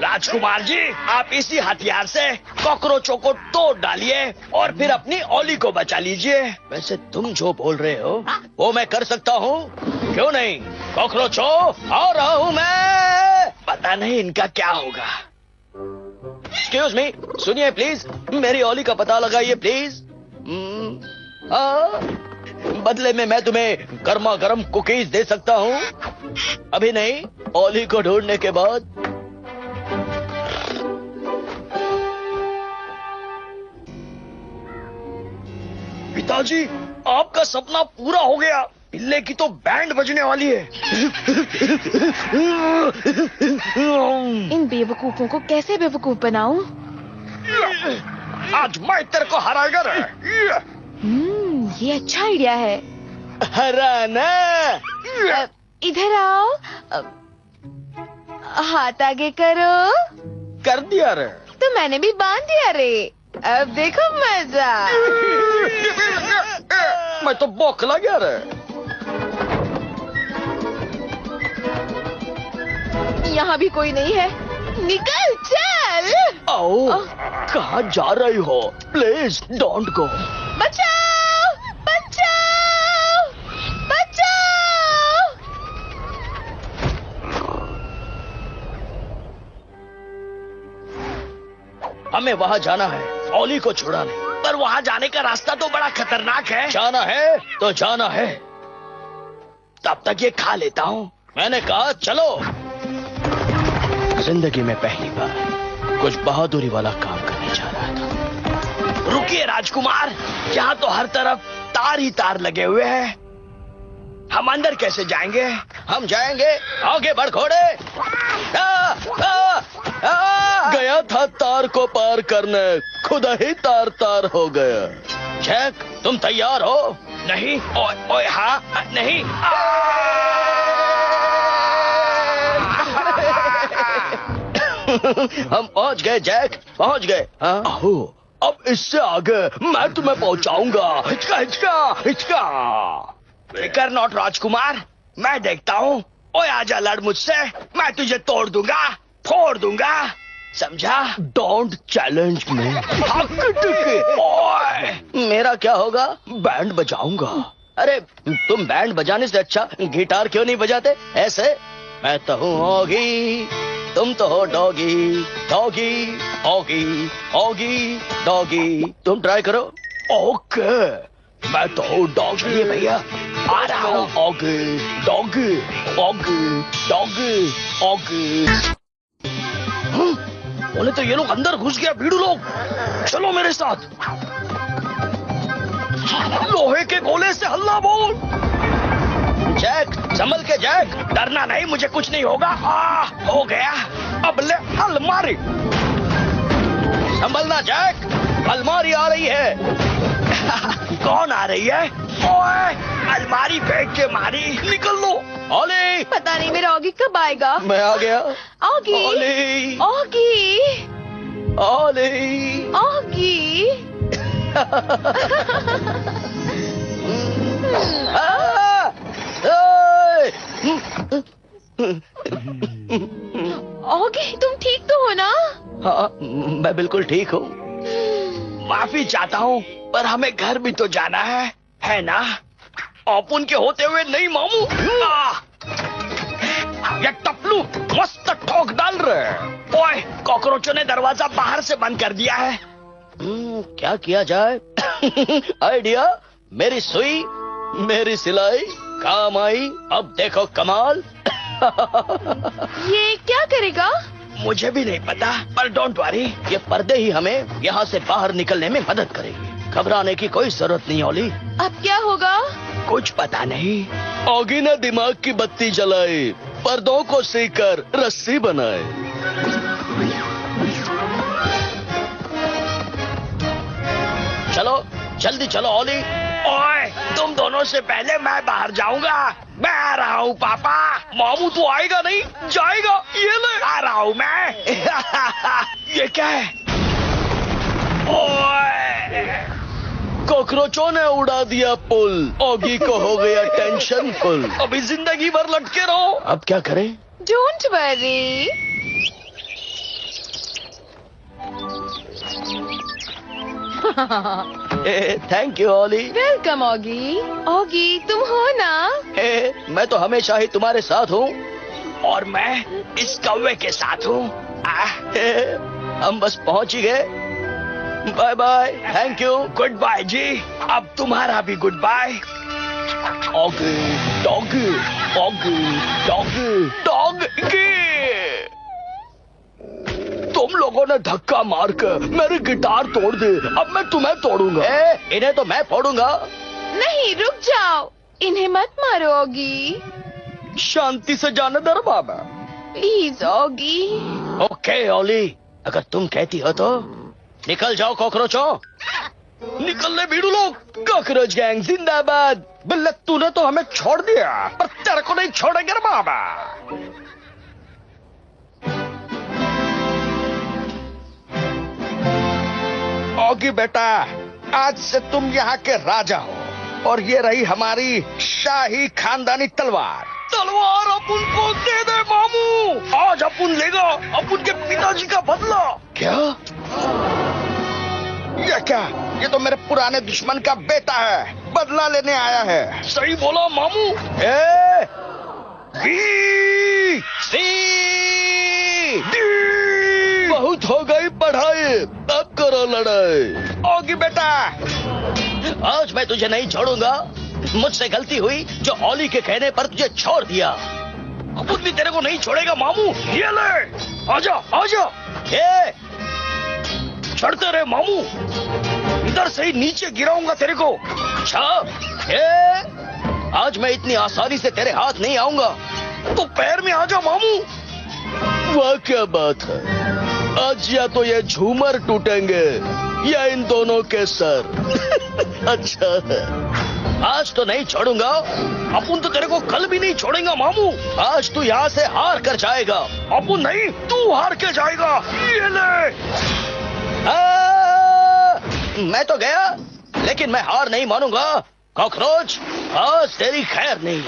राजकुमार जी, आप इसी हथियार से कॉकरोचों को तोड़ डालिए और फिर अपनी ओली को बचा लीजिए। वैसे तुम जो बोल रहे हो वो मैं कर सकता हूँ, क्यों नहीं? कॉकरोचों, आ रहा हूँ मैं। पता नहीं इनका क्या होगा। एक्सक्यूज मी, सुनिए प्लीज, मेरी ओली का पता लगाइए प्लीज। बदले में मैं तुम्हें गर्मा गर्म कुकीज दे सकता हूँ। अभी नहीं, ओली को ढूंढने के बाद। पिताजी, आपका सपना पूरा हो गया। पिल्ले की तो बैंड बजने वाली है। इन बेवकूफों को कैसे बेवकूफ बनाऊं? आज मैं तेरे को हराएगा रे। ये अच्छा आइडिया है। हराना। इधर आओ। हाथ आगे करो। कर दिया रे। तो मैंने भी बांध दिया रे। अब देखो मजा। मैं तो बौखला गया रे। यहाँ भी कोई नहीं है। निकल चल। आओ, कहाँ जा रही हो? Please don't go. बचाओ बचाओ बचाओ। हमें वहाँ जाना है, ओली को छुड़ाने। पर वहाँ जाने का रास्ता तो बड़ा खतरनाक है। जाना है तो जाना है। तब तक ये खा लेता हूँ। मैंने कहा चलो। जिंदगी में पहली बार कुछ बहादुरी वाला काम करने जा रहा था। रुकिए राजकुमार, यहाँ तो हर तरफ तार ही तार लगे हुए हैं। हम अंदर कैसे जाएंगे? हम जाएंगे, आगे बढ़ घोड़े। गया था तार को पार करने, खुदा ही तार तार हो गया। जैक, तुम तैयार हो? नहीं। ओए हाँ, नहीं। हम पहुंच गए जैक, पहुंच गए। आहो, अब इससे आगे मैं तुम्हें पहुंचाऊंगा। हिचका हिचका हिचका। फिकर नॉट राजकुमार, मैं देखता हूँ। ओए आजा, लड़ मुझसे, मैं तुझे तोड़ दूंगा, फोड़ दूंगा, समझा? Don't challenge me. मेरा क्या होगा? बैंड बजाऊंगा। अरे तुम बैंड बजाने से अच्छा गिटार क्यों नहीं बजाते? ऐसे मैं तो हूँ ऑगी, तुम तो हो doggy. Doggy Oggy Oggy doggy, तुम ट्राई करो। ओके, मैं तो हूँ डॉगी भैया, आ रहा हूँ। Oggy doggy Oggy doggy Oggy. बोले तो ये लोग अंदर घुस गया। भीड़ू लोग, चलो मेरे साथ। लोहे के गोले से हल्ला बोल। जैक, संभल के जैक। डरना नहीं, मुझे कुछ नहीं होगा। हो गया। अब ले अलमारी। संभलना जैक, अलमारी आ रही है। कौन आ रही है? ओए, अलमारी फेंक के मारी। निकल लो। ओली, पता नहीं मेरा ऑगी कब आएगा। मैं आ गया। ऑगी, ओली, ऑगी, ओली। ऑगी। ऑगी, तुम ठीक तो हो ना? हाँ, मैं बिल्कुल ठीक हूँ। माफी चाहता हूँ, पर हमें घर भी तो जाना है ना? अपन के होते हुए नहीं मामू। ये टपलू मस्त ठोक डाल रहे। ओए, कॉकरोचों ने दरवाजा बाहर से बंद कर दिया है। क्या किया जाए? आइडिया, मेरी सुई, मेरी सिलाई काम आई। अब देखो कमाल। ये क्या करेगा? मुझे भी नहीं पता, पर डोंट वरी, ये पर्दे ही हमें यहाँ से बाहर निकलने में मदद करेंगे। घबराने की कोई जरूरत नहीं ओली। अब क्या होगा? कुछ पता नहीं। ऑगी ने दिमाग की बत्ती जलाई, पर्दों को सीकर रस्सी बनाए। चलो जल्दी चलो ओली। ओए, तुम दोनों से पहले मैं बाहर जाऊंगा। मैं आ रहा हूँ पापा। मामू तो आएगा नहीं, जाएगा। ये ले, आ रहा हूँ मैं। ये क्या है? ओए, कॉकरोचों ने उड़ा दिया पुल। ऑगी को हो गया टेंशन फुल। अभी जिंदगी भर लटके रहो। अब क्या करें? Don't worry. Thank you Olly. Welcome Oggy. Oggy, तुम हो ना? मैं तो हमेशा ही तुम्हारे साथ हूँ, और मैं इस कौवे के साथ हूँ। हम बस पहुँच ही गए। Bye bye. Thank you. Good bye जी। अब तुम्हारा भी good bye. Oggy, doggy, Oggy, doggy, doggy. तुम लोगों ने धक्का मार कर मेरी गिटार तोड़ दी। अब मैं तुम्हें तोड़ूंगा। इन्हें तो मैं फोड़ूंगा। नहीं, रुक जाओ। इन्हें मत मारो ऑगी। शांति से जाने दर बाबा। Please Oggy. ओके ओली, अगर तुम कहती हो तो। निकल जाओ कॉकरोचों। निकल ले भीड़ू लोग। कॉकरोच गैंग जिंदाबाद। बिल्ले, तूने तो हमें छोड़ दिया, पर तेरे को नहीं छोड़ेंगे बाबा। ऑगी बेटा, आज से तुम यहाँ के राजा हो, और ये रही हमारी शाही खानदानी तलवार। तलवार अपन को दे दे मामू। आज अपन लेगा अपन के पिताजी का बदला। क्या? ये क्या? ये तो मेरे पुराने दुश्मन का बेटा है, बदला लेने आया है। सही बोला मामू। बी, सी, डी। बहुत हो गई पढ़ाई, अब करो लड़ाई। ऑगी बेटा, आज मैं तुझे नहीं छोड़ूंगा। मुझसे गलती हुई जो ओली के कहने पर तुझे छोड़ दिया। अब भी तेरे को नहीं छोड़ेगा मामू। ये ले, आजा आजा। ये चढ़ते रहे मामू, इधर से ही नीचे गिराऊंगा तेरे को। अच्छा, आज मैं इतनी आसानी से तेरे हाथ नहीं आऊंगा, तो पैर में आजा मामू। वाह क्या बात है। आज या तो ये झूमर टूटेंगे या इन दोनों के सर। अच्छा है। आज तो नहीं छोड़ूंगा। अपन तो तेरे को कल भी नहीं छोड़ेगा मामू। आज तू यहाँ से हार कर जाएगा। अपन नहीं, तू हार के जाएगा। ये ले। मैं तो गया, लेकिन मैं हार नहीं मानूंगा। कॉकरोच, आज तेरी खैर नहीं।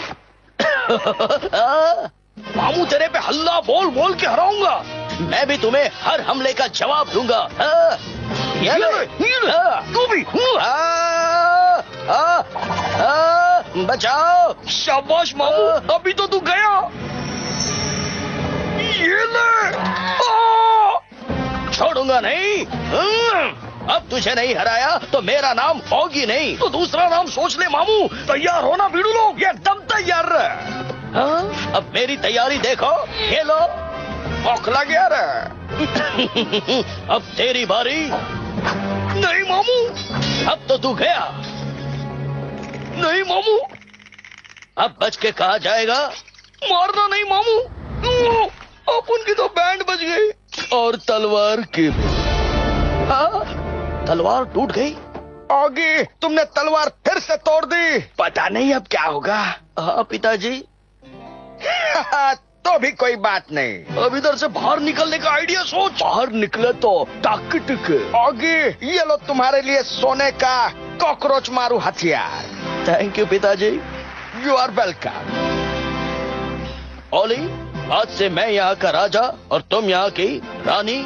मामू, तेरे पे हल्ला बोल बोल के हराऊंगा। मैं भी तुम्हें हर हमले का जवाब दूंगा। ये ले, तू भी। बचाओ। शाबाश मामू, अभी तो तू गया। ये ले। छोड़ूंगा नहीं। अब तुझे नहीं हराया तो मेरा नाम ऑगी नहीं तो दूसरा नाम सोच ले मामू। तैयार हो ना भीड़ू लोग? एकदम तैयार रहे। अब मेरी तैयारी देखो। ये लो, औखला गया रे। अब तेरी बारी। नहीं मामू, अब तो तू गया। नहीं मामू, अब बच के कहा जाएगा? मारना नहीं मामू। अपन की तो बैंड बज गई और तलवार की भी। तलवार टूट गई। ऑगी, तुमने तलवार फिर से तोड़ दी। पता नहीं अब क्या होगा। हाँ पिताजी। तो भी कोई बात नहीं। अब इधर से बाहर निकलने का आइडिया सोच। बाहर निकले तो ताकत के। ऑगी, ये लो तुम्हारे लिए सोने का कॉकरोच मारू हथियार। थैंक यू पिताजी। You are welcome. ओली, आज से मैं यहाँ का राजा और तुम यहाँ की रानी।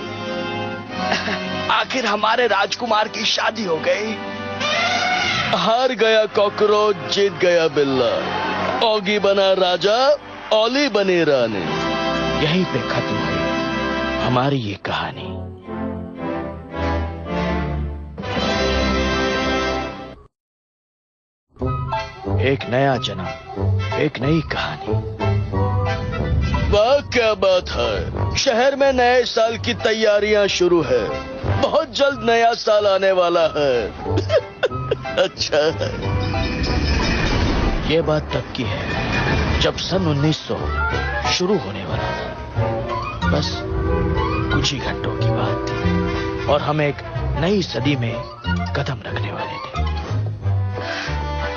आखिर हमारे राजकुमार की शादी हो गई। हार गया कॉकरोच, जीत गया बिल्ला। ऑगी बना राजा, ओली बनी रानी। यहीं पे खत्म हुई हमारी ये कहानी। एक नया जन्म, एक नई कहानी। वाह क्या बात है। शहर में नए साल की तैयारियां शुरू है। बहुत जल्द नया साल आने वाला है। अच्छा है। ये बात तब की है जब सन 1900 शुरू होने वाला था। बस कुछ ही घंटों की बात थी और हम एक नई सदी में कदम रखने वाले थे।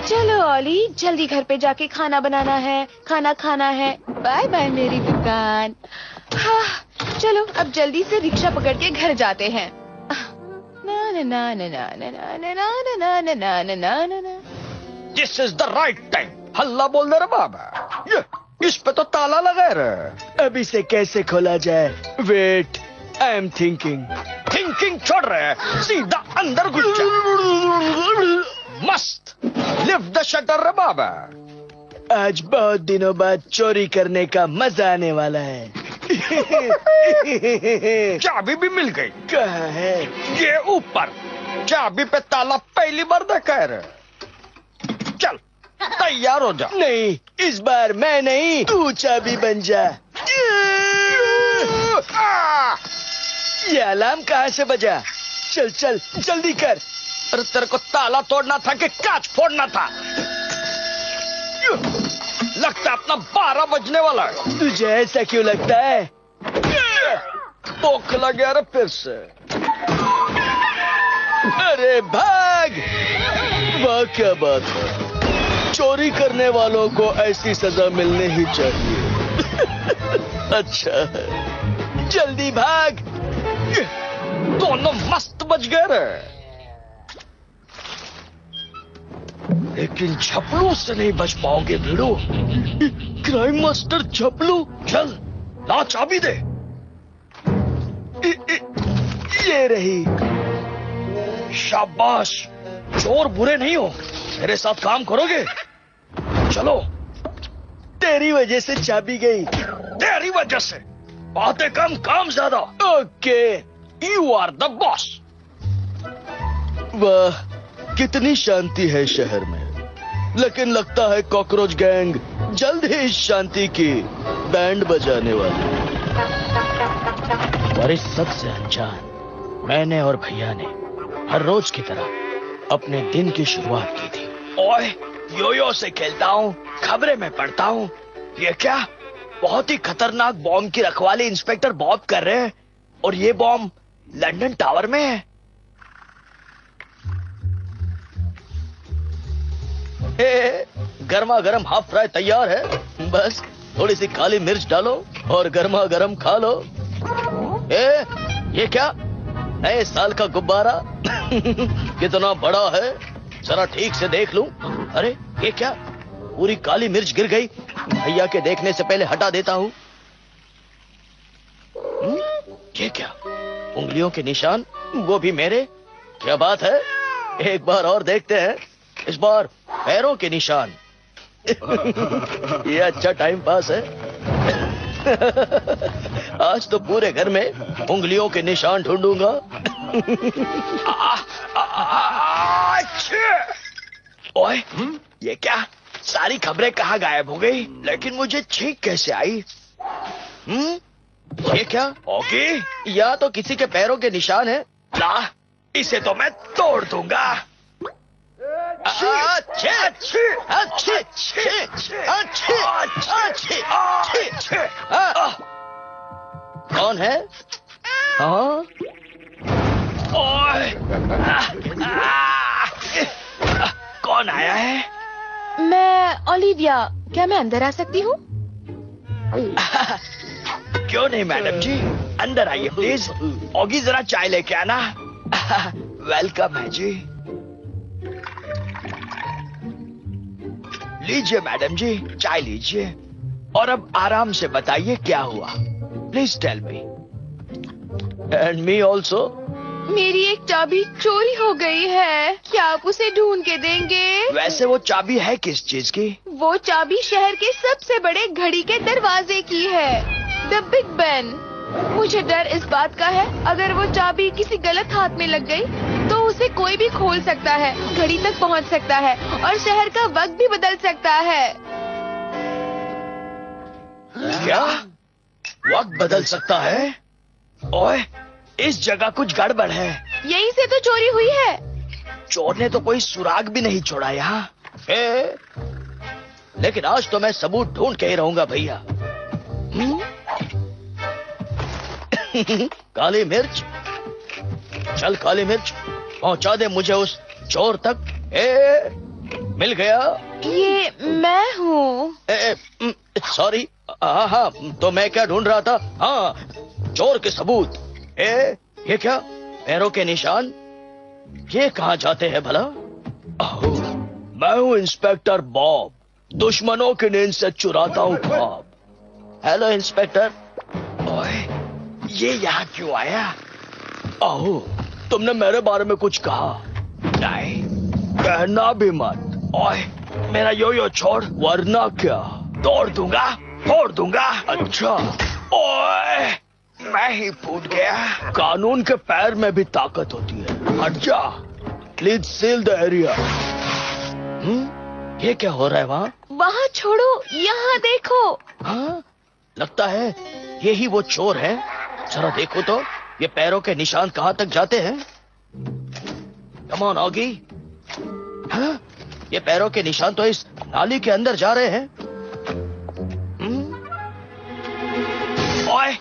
चलो ओली, जल्दी घर पे जाके खाना बनाना है, खाना खाना है। बाय बाय मेरी दुकान। हाँ, चलो अब जल्दी से रिक्शा पकड़ के घर जाते हैं। ना ना ना ना ना ना ना ना ना ना ना ना ना ना ना। This is the right time. हल्ला बोल दे रे बाबा। ये इस पे तो ताला लगा रहे। अब इसे कैसे खोला जाए? Wait, I am thinking. Thinking छोड़ रहे, सीधा अंदर घुस जा। मस्त। लिफ्ट द शटर रे बाबा। आज बहुत दिनों बाद चोरी करने का मजा आने वाला है। चाबी भी मिल गई। कहाँ है? ये ऊपर। चाबी पे ताला पहली बार देखा है। चल तैयार हो जा। नहीं, इस बार मैं नहीं, तू चाबी बन जा। ये अलार्म कहाँ से बजा? चल चल जल्दी कर। अरे तेरे को ताला तोड़ना था कि कांच फोड़ना था? लगता है अपना 12 बजने वाला है। तुझे ऐसा क्यों लगता है? भूख लग गया रे फिर से। अरे भाग! वाह क्या बात है। चोरी करने वालों को ऐसी सजा मिलनी ही चाहिए। अच्छा है, जल्दी भाग। दोनों मस्त बच गए रे। लेकिन झपलू से नहीं बच पाओगे भिड़ो। Crime master झपलू। चल ला चाबी दे। ये रही। शाबाश, चोर बुरे नहीं हो। मेरे साथ काम करोगे? चलो। तेरी वजह से चाबी गई। तेरी वजह से? बातें कम, काम ज्यादा। Okay, you are the boss. वाह, कितनी शांति है शहर में। लेकिन लगता है कॉकरोच गैंग जल्द ही इस शांति की बैंड बजाने वाली। और इस सबसे अनजान मैंने और भैया ने हर रोज की तरह अपने दिन की शुरुआत की थी। ओए, योयो से खेलता हूँ, खबरें में पढ़ता हूँ। ये क्या? बहुत ही खतरनाक बॉम्ब की रखवाली इंस्पेक्टर बॉब कर रहे हैं। और ये बॉम्ब लंदन टावर में है। गर्मा गर्म हाफ फ्राई तैयार है। बस थोड़ी सी काली मिर्च डालो और गर्मा गर्म खा लो। ये क्या? नए साल का गुब्बारा। कितना बड़ा है, जरा ठीक से देख लूं। अरे ये क्या? पूरी काली मिर्च गिर गई। भैया के देखने से पहले हटा देता हूं। ये क्या? उंगलियों के निशान, वो भी मेरे। क्या बात है? एक बार और देखते हैं। इस बार पैरों के निशान। ये अच्छा टाइम पास है। आज तो पूरे घर में उंगलियों के निशान ढूंढूंगा। ओए, ये क्या? सारी खबरें कहाँ गायब हो गई? लेकिन मुझे छींक कैसे आई? ये क्या? ऑगी, या तो किसी के पैरों के निशान है। ला, इसे तो मैं तोड़ दूंगा। अच्छे, अच्छे, अच्छे, अच्छे, अच्छे, अच्छे। कौन है? हाँ? ओए, कौन आया है? मैं ओलिविया, क्या मैं अंदर आ सकती हूँ? क्यों नहीं मैडम जी, अंदर आइए प्लीज। ऑगी जरा चाय लेके आना। वेलकम है जी। लीजिए मैडम जी, चाय लीजिए। और अब आराम से बताइए क्या हुआ। Please tell me. And me also. मेरी एक चाबी चोरी हो गई है, क्या आप उसे ढूंढ के देंगे? वैसे वो चाबी है किस चीज की? वो चाबी शहर के सबसे बड़े घड़ी के दरवाजे की है, द बिग बेन। मुझे डर इस बात का है, अगर वो चाबी किसी गलत हाथ में लग गई तो उसे कोई भी खोल सकता है, घड़ी तक पहुंच सकता है और शहर का वक्त भी बदल सकता है। क्या वक्त बदल सकता है? ओए, इस जगह कुछ गड़बड़ है। यहीं से तो चोरी हुई है। चोर ने तो कोई सुराग भी नहीं छोड़ा यहाँ। लेकिन आज तो मैं सबूत ढूंढ के ही रहूंगा भैया। काली मिर्च, चल काली मिर्च, पहुंचा दे मुझे उस चोर तक। मिल गया। ये मैं हूँ। सॉरी। हाँ, तो मैं क्या ढूंढ रहा था? हाँ, चोर के सबूत। ये क्या? पैरों के निशान? ये कहाँ जाते हैं भला? मैं हूँ इंस्पेक्टर बॉब, दुश्मनों की नींद से चुराता हूँ ख्वाब। Hello inspector. ओए, ये यहाँ क्यों आया? ओह, तुमने मेरे बारे में कुछ कहा? नहीं, कहना भी मत। ओए, मेरा यो छोड़, वरना क्या तोड़ दूंगा, फोड़ दूंगा। अच्छा। ओए, मैं ही फूट गया। कानून के पैर में भी ताकत होती है। हट जा। Please seal the area. ये क्या हो रहा है वहाँ? वहाँ छोड़ो, यहाँ देखो। हाँ, लगता है यही वो चोर है। जरा देखो तो, ये पैरों के निशान कहाँ तक जाते हैं? Come on Oggy. हाँ, ये पैरों के निशान तो इस नाली के अंदर जा रहे हैं। ओए,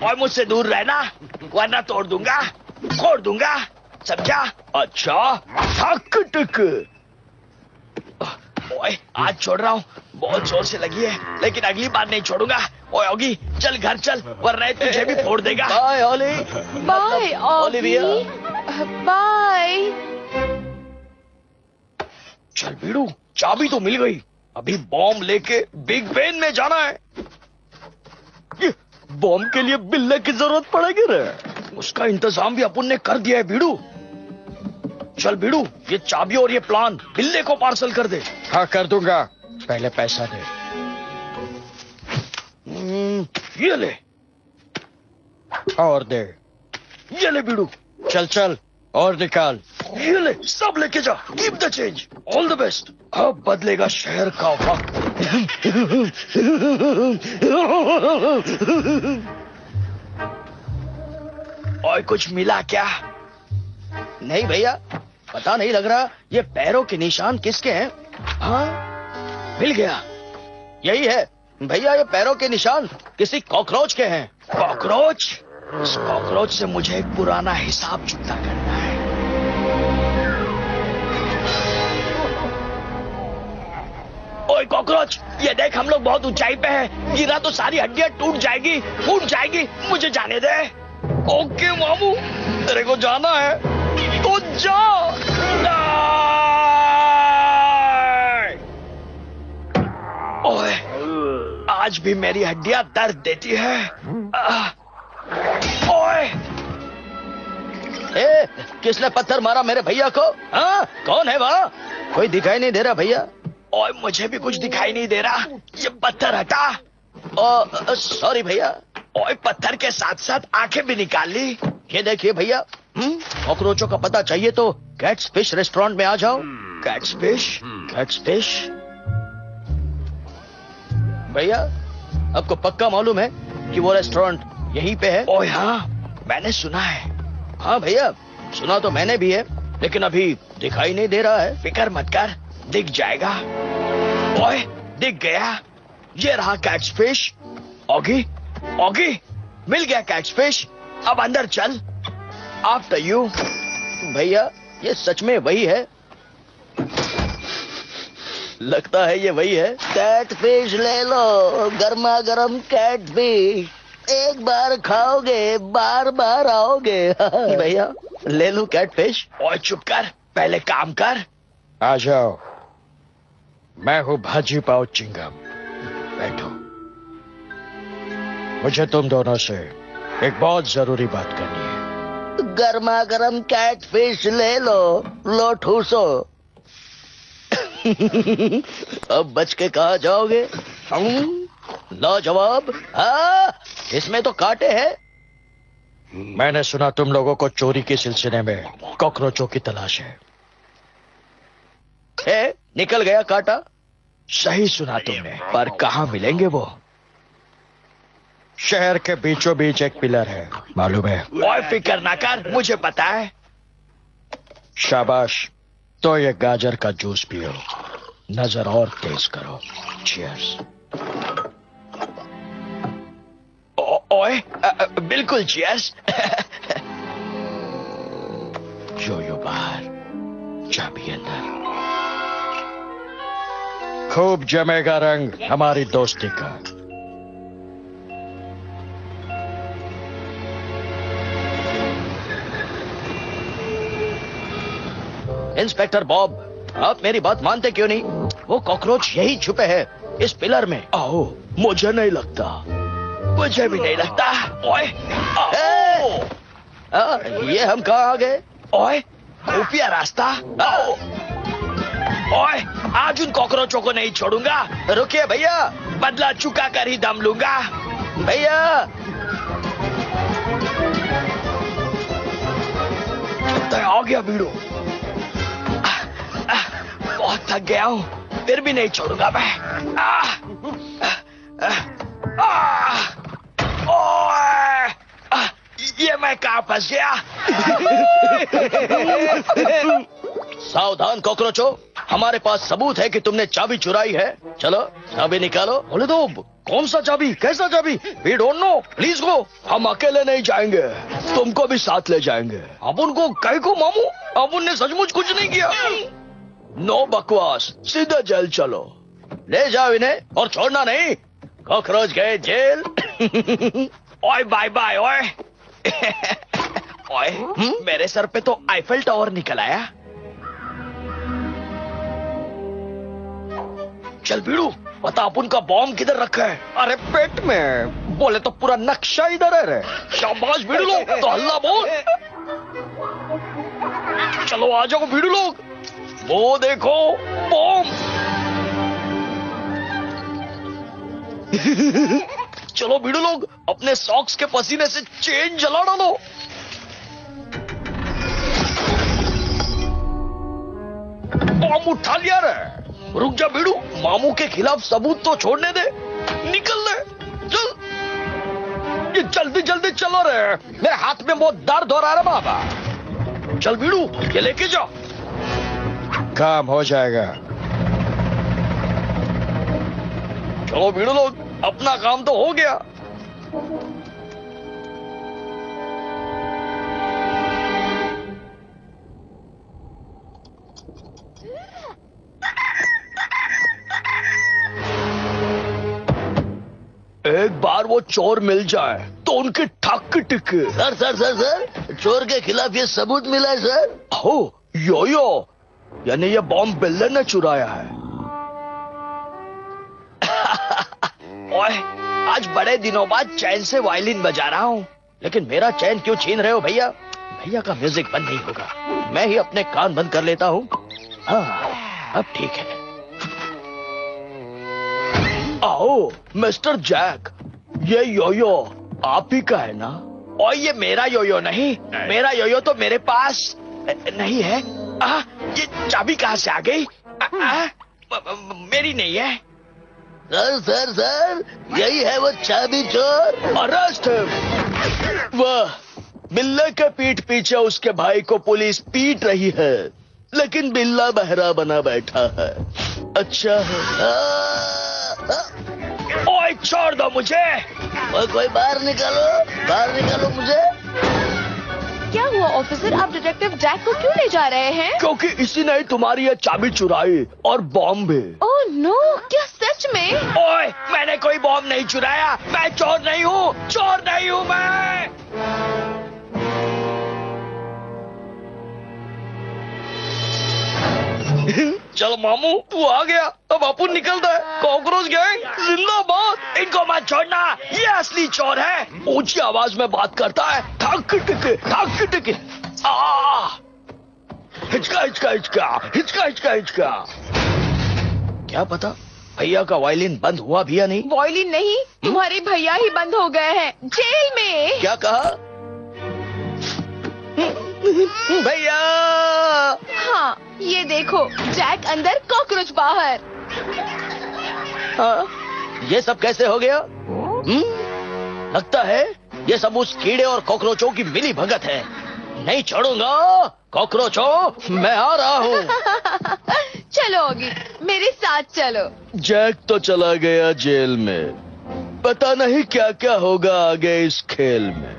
ओए, मुझसे दूर रहना, वरना तोड़ दूंगा, फोड़ दूंगा, समझा? अच्छा, थक टिक। ओए, आज छोड़ रहा हूँ, बहुत जोर से लगी है, लेकिन अगली बार नहीं छोड़ूंगा। ओए ऑगी, चल घर चल, वरना ये तुझे भी फोड़ देगा। Bye Olly. Bye Olivia. Bye. चल बीड़ू, चाबी तो मिल गई, अभी बॉम्ब लेके बिग बेन में जाना है। बॉम्ब के लिए बिल्ले की जरूरत पड़ेगी रे। उसका इंतजाम भी अपन ने कर दिया है बीड़ू। चल बीड़ू, ये चाबी और ये प्लान बिल्ले को पार्सल कर दे। हाँ, कर दूंगा, पहले पैसा दे। ये ले, और दे। ये ले बीड़ू, चल चल, और निकाल। ये ले, सब लेके जा। Keep the change. All the best. अब बदलेगा शहर का वक्त। और कुछ मिला क्या? नहीं भैया, पता नहीं लग रहा ये पैरों के निशान किसके हैं। हाँ, मिल गया, यही है भैया। ये पैरों के निशान किसी कॉकरोच के हैं। कॉकरोच? इस कॉकरोच से मुझे एक पुराना हिसाब चुकता करना है। ओए कॉकरोच, ये देख, हम लोग बहुत ऊंचाई पे हैं। गिरा तो सारी हड्डियां टूट जाएगी, फूट जाएगी। मुझे जाने दे। ओके मामू, तेरे को जाना है तो जा। ओए, आज भी मेरी हड्डियां दर्द देती है। ओए, किसने पत्थर मारा मेरे भैया को? हाँ, कौन है वहाँ? कोई दिखाई नहीं दे रहा भैया। ओए, मुझे भी कुछ दिखाई नहीं दे रहा। ये पत्थर हटा। सॉरी भैया। ओए, पत्थर के साथ साथ आंखें भी निकाल ली। ये देखिए भैया, कॉकरोचों का पता चाहिए तो कैट्स फिश रेस्टोरेंट में आ जाओ। Cats fish? Cats fish? भैया, आपको पक्का मालूम है कि वो रेस्टोरेंट यहीं पे है? ओए हाँ, मैंने सुना है। हाँ भैया, सुना तो मैंने भी है, लेकिन अभी दिखाई नहीं दे रहा है। फिक्र मत कर, दिख जाएगा। ओए, दिख गया। ये रहा कैच फिश। ऑगी, ऑगी, मिल गया कैच फिश। अब अंदर चल। After you. भैया, ये सच में वही है? लगता है ये वही है। कैट फिश ले लो, गर्मा गर्म कैट फिश। एक बार खाओगे बार बार आओगे। भैया, ले लो कैट फिश। ओए चुप कर, पहले काम कर। आ जाओ, मैं हूँ भाजी पाव चिंगम। बैठो। मुझे तुम दोनों से एक बहुत जरूरी बात करनी है। गर्मा गर्म कैट फिश ले लो ठूसो। अब बच के कहा जाओगे? लाजवाब। हाँ, इसमें तो कांटे हैं। मैंने सुना तुम लोगों को चोरी के सिलसिले में कॉकरोचों की तलाश है। निकल गया कांटा। सही सुना तुमने, पर कहाँ मिलेंगे वो? शहर के बीचों बीच एक पिलर है, मालूम है? ओए फिक्र ना कर, मुझे पता है। शाबाश, तो ये गाजर का जूस पियो, नजर और तेज करो। चीयर्स। ओए, बिल्कुल चीयर्स। यो बाहर, चाबी अंदर। खूब जमेगा रंग हमारी दोस्ती का। इंस्पेक्टर बॉब, आप मेरी बात मानते क्यों नहीं? वो कॉकरोच यही छुपे हैं, इस पिलर में। आओ, मुझे नहीं लगता। मुझे भी नहीं लगता। ओए, ये हम कहाँ आ गए? ओए, खुफिया रास्ता। आओ। ओए, आज उन कॉकरोचों को नहीं छोड़ूंगा। रुकिए भैया, बदला चुका कर ही दम लूंगा। भैया। आ गया बीड़ू। बहुत थक गया हूं, फिर भी नहीं छोड़ूंगा मैं। ये मैं कहां फंस गया? सावधान कॉकरोचो, हमारे पास सबूत है कि तुमने चाबी चुराई है। चलो चाबी निकालो। बोले तो कौन सा चाबी, कैसा चाबी? We don't know, please go. हम अकेले नहीं जाएंगे, तुमको भी साथ ले जाएंगे। अब उनको कहीं को मामू, अब उनने सचमुच कुछ नहीं किया। नो बकवास, सीधा जेल चलो। ले जाओ इन्हें और छोड़ना नहीं। कॉकरोच गए जेल। ओए बाय बाय। ओए ओए, मेरे सर पे तो आईफल टावर निकल आया। चल बीड़ू, बता अपन का बॉम्ब किधर रखा है? अरे पेट में। बोले तो पूरा नक्शा इधर है रे। शाबाश बीड़ू लोग, तो हल्ला बोल। चलो आ जाओ बीड़ू लोग, वो देखो बॉम्ब। चलो बीड़ू लोग, अपने सॉक्स के पसीने से चेन जला डालो। बॉम्ब उठा लिया रे। रुक जा बीड़ू, मामू के खिलाफ सबूत तो छोड़ने दे। निकल ले, चल। ये जल्दी जल्दी चलो रे, मेरे हाथ में बहुत दर्द हो रहा है बाबा। चल बीड़ू, ये लेके जाओ। काम हो जाएगा। चलो बीड़ू लोग, अपना काम तो हो गया। एक बार वो चोर मिल जाए तो उनकी ठक टिके। सर सर सर सर, चोर के खिलाफ ये सबूत मिला है सर। हो, यो यानी ये बॉम्ब बिल्डर ने चुराया है। ओए, आज बड़े दिनों बाद चैन से वायलिन बजा रहा हूँ। लेकिन मेरा चैन क्यों छीन रहे हो भैया? भैया का म्यूजिक बंद नहीं होगा, मैं ही अपने कान बंद कर लेता हूँ। हाँ, अब ठीक है। आओ मिस्टर जैक, ये योयो आप ही का है ना? और ये मेरा योयो नहीं, मेरा योयो तो मेरे पास नहीं है। ये चाबी कहाँ से आ गई? मेरी नहीं है। सर सर सर, यही है वो चाबी चोर। अरेस्ट है। वाह, बिल्ले के पीठ पीछे उसके भाई को पुलिस पीट रही है, लेकिन बिल्ला बहरा बना बैठा है। अच्छा है। ओए छोड़ दो मुझे। ओए कोई बाहर निकालो मुझे। क्या हुआ ऑफिसर, आप डिटेक्टिव जैक को क्यों ले जा रहे हैं? क्योंकि इसी ने तुम्हारी ये चाबी चुराई और बॉम्ब भी। ओह नो, क्या सच में? ओए मैंने कोई बॉम्ब नहीं चुराया, मैं चोर नहीं हूँ मैं। चल मामू, तू आ गया, अब अपन निकलता है। कॉकरोच गैंग जिंदाबाद। इनको मत छोड़ना, ये असली चोर है। ऊंची आवाज में बात करता है, ठक टिक। हिचका हिचका हिचका हिचका हिचका हिचका। क्या पता भैया का वायलिन बंद हुआ भी या नहीं। वॉयलिन नहीं, तुम्हारे भैया ही बंद हो गए हैं जेल में। क्या कहा? भैया। हाँ, ये देखो, जैक अंदर, कॉकरोच बाहर। हाँ, ये सब कैसे हो गया? लगता है ये सब उस कीड़े और कॉकरोचों की मिली भगत है। नहीं छोड़ूंगा कॉकरोचों, मैं आ रहा हूँ। चलो ओगी, मेरे साथ चलो। जैक तो चला गया जेल में, पता नहीं क्या क्या होगा आगे इस खेल में।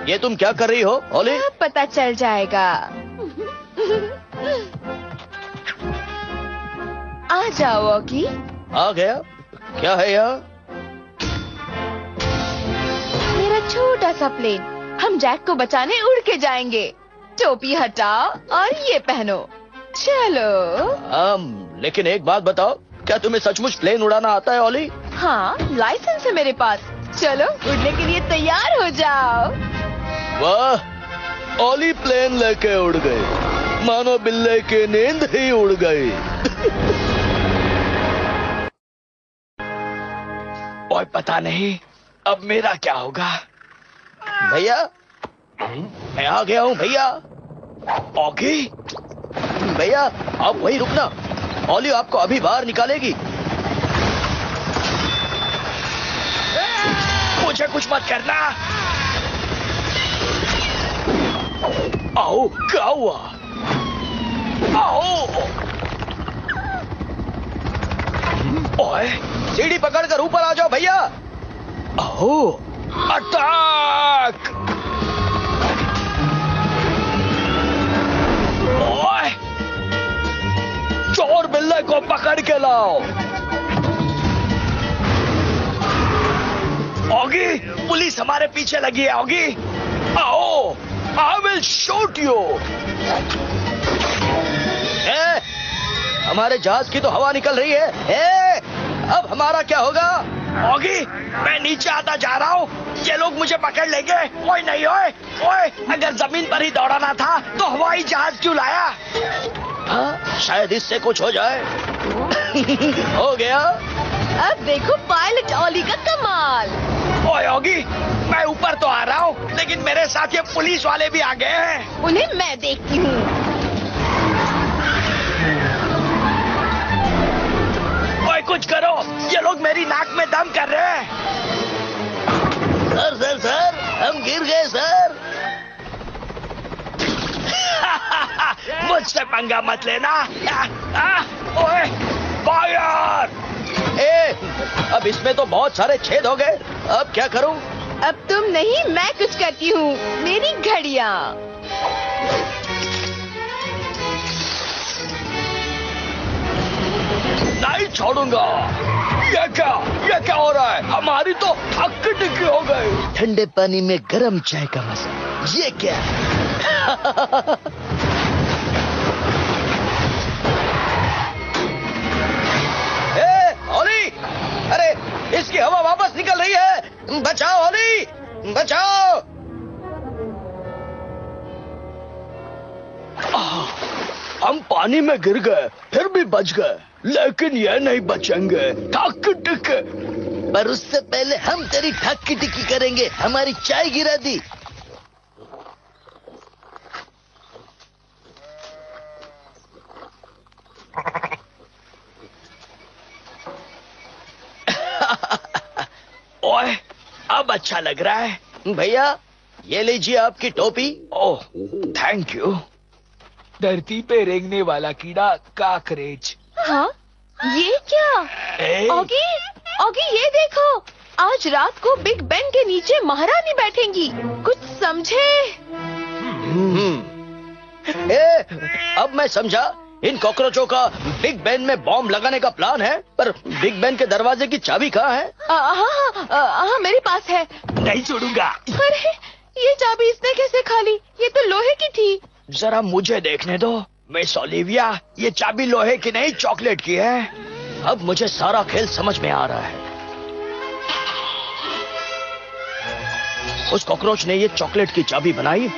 ये तुम क्या कर रही हो ओली? अब पता चल जाएगा। आ जाओ ओगी। आ गया? क्या है यहाँ? मेरा छोटा सा प्लेन, हम जैक को बचाने उड़ के जाएंगे। टोपी हटाओ और ये पहनो। चलो। लेकिन एक बात बताओ, क्या तुम्हें सचमुच प्लेन उड़ाना आता है ओली? हाँ, लाइसेंस है मेरे पास। चलो, उड़ने के लिए तैयार हो जाओ। वाह, ओली प्लेन लेके उड़ गई, मानो बिल्ले की नींद ही उड़ गई। ओए पता नहीं अब मेरा क्या होगा। भैया, मैं आ गया हूँ भैया। ओगी, भैया आप वहीं रुकना, ओली आपको अभी बाहर निकालेगी। मुझे कुछ मत करना। आओ, क्या हुआ? आओ। ओए, सीढ़ी पकड़कर ऊपर आ जाओ भैया। आओ, अटैक। ओए, चोर बिल्ले को पकड़ के लाओ। ओगी, पुलिस हमारे पीछे लगी है। ओगी, आओ, आई विल शूट यू। हमारे जहाज की तो हवा निकल रही है। अब हमारा क्या होगा? ओगी, मैं नीचे आता जा रहा हूँ, ये लोग मुझे पकड़ लेंगे। ओए नहीं, ओए, अगर जमीन पर ही दौड़ाना था तो हवाई जहाज क्यों लाया? हाँ, शायद इससे कुछ हो जाए। हो गया। अब देखो पायलट ओली का कमाल। ओए ओगी, मैं ऊपर तो आ रहा हूँ, लेकिन मेरे साथ ये पुलिस वाले भी आ गए हैं। उन्हें मैं देखती हूँ। ओए कुछ करो, ये लोग मेरी नाक में दम कर रहे हैं। सर, हम गिर गए सर। मुझसे पंगा मत लेना। ओए, फायर! अब इसमें तो बहुत सारे छेद हो गए, अब क्या करूं? अब तुम नहीं, मैं कुछ करती हूँ। मेरी घड़ियाँ। नहीं छोड़ूंगा। ये क्या हो रहा है? हमारी तो हक्की टिक्की हो गई। ठंडे पानी में गर्म चाय का मजा, ये क्या? ओली, अरे इसकी हवा वापस निकल रही है। बचाओ ओली, बचाओ। हम पानी में गिर गए, फिर भी बच गए, लेकिन ये नहीं बचेंगे। ठक टिक। पर उससे पहले हम तेरी ठक्की टिक्की करेंगे। हमारी चाय गिरा दी। अब अच्छा लग रहा है। भैया ये लीजिए आपकी टोपी। ओह, थैंक यू। धरती पे रेंगने वाला कीड़ा काकरेच। हाँ, ये क्या? ए, ऑगी, ऑगी ये देखो, आज रात को बिग बेन के नीचे महारानी बैठेंगी। कुछ समझे? अब मैं समझा। इन कॉकरोचों का बिग बेन में बॉम्ब लगाने का प्लान है, पर बिग बेन के दरवाजे की चाबी कहाँ है? हाँ, मेरे पास है। नहीं छोड़ूंगा। अरे ये चाबी इसने कैसे खा ली? ये तो लोहे की थी। जरा मुझे देखने दो मिस ओलिविया, ये चाबी लोहे की नहीं चॉकलेट की है। अब मुझे सारा खेल समझ में आ रहा है। उस कॉकरोच ने ये चॉकलेट की चाबी बनाई।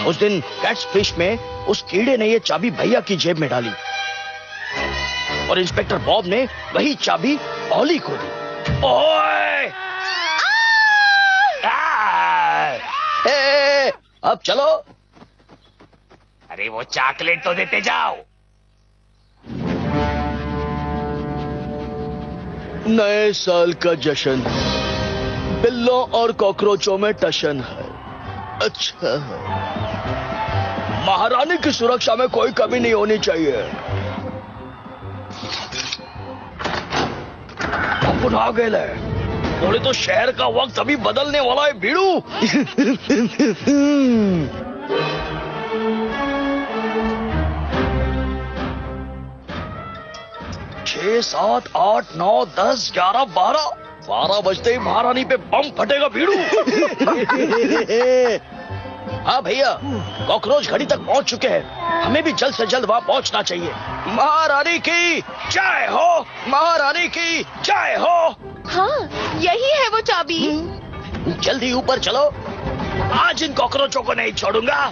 उस दिन कैट्स फिश में उस कीड़े ने ये चाबी भैया की जेब में डाली और इंस्पेक्टर बॉब ने वही चाबी ऑली को दी। ओए! अब चलो। अरे वो चॉकलेट तो देते जाओ। नए साल का जश्न है, बिल्लों और कॉकरोचों में टशन है। अच्छा है, महारानी की सुरक्षा में कोई कमी नहीं होनी चाहिए। अपन आ गए बोले तो शहर का वक्त अभी बदलने वाला है भीड़ू। 6, 7, 8, 9, 10, 11, 12 बजते ही महारानी पे बम फटेगा भीड़ू। हाँ भैया, कॉकरोच घड़ी तक पहुंच चुके हैं। हमें भी जल्द से जल्द वहां पहुंचना चाहिए। महारानी की जय हो, महारानी की जय हो। हाँ, यही है वो चाबी। जल्दी ऊपर चलो। आज इन कॉकरोचों को नहीं छोड़ूंगा।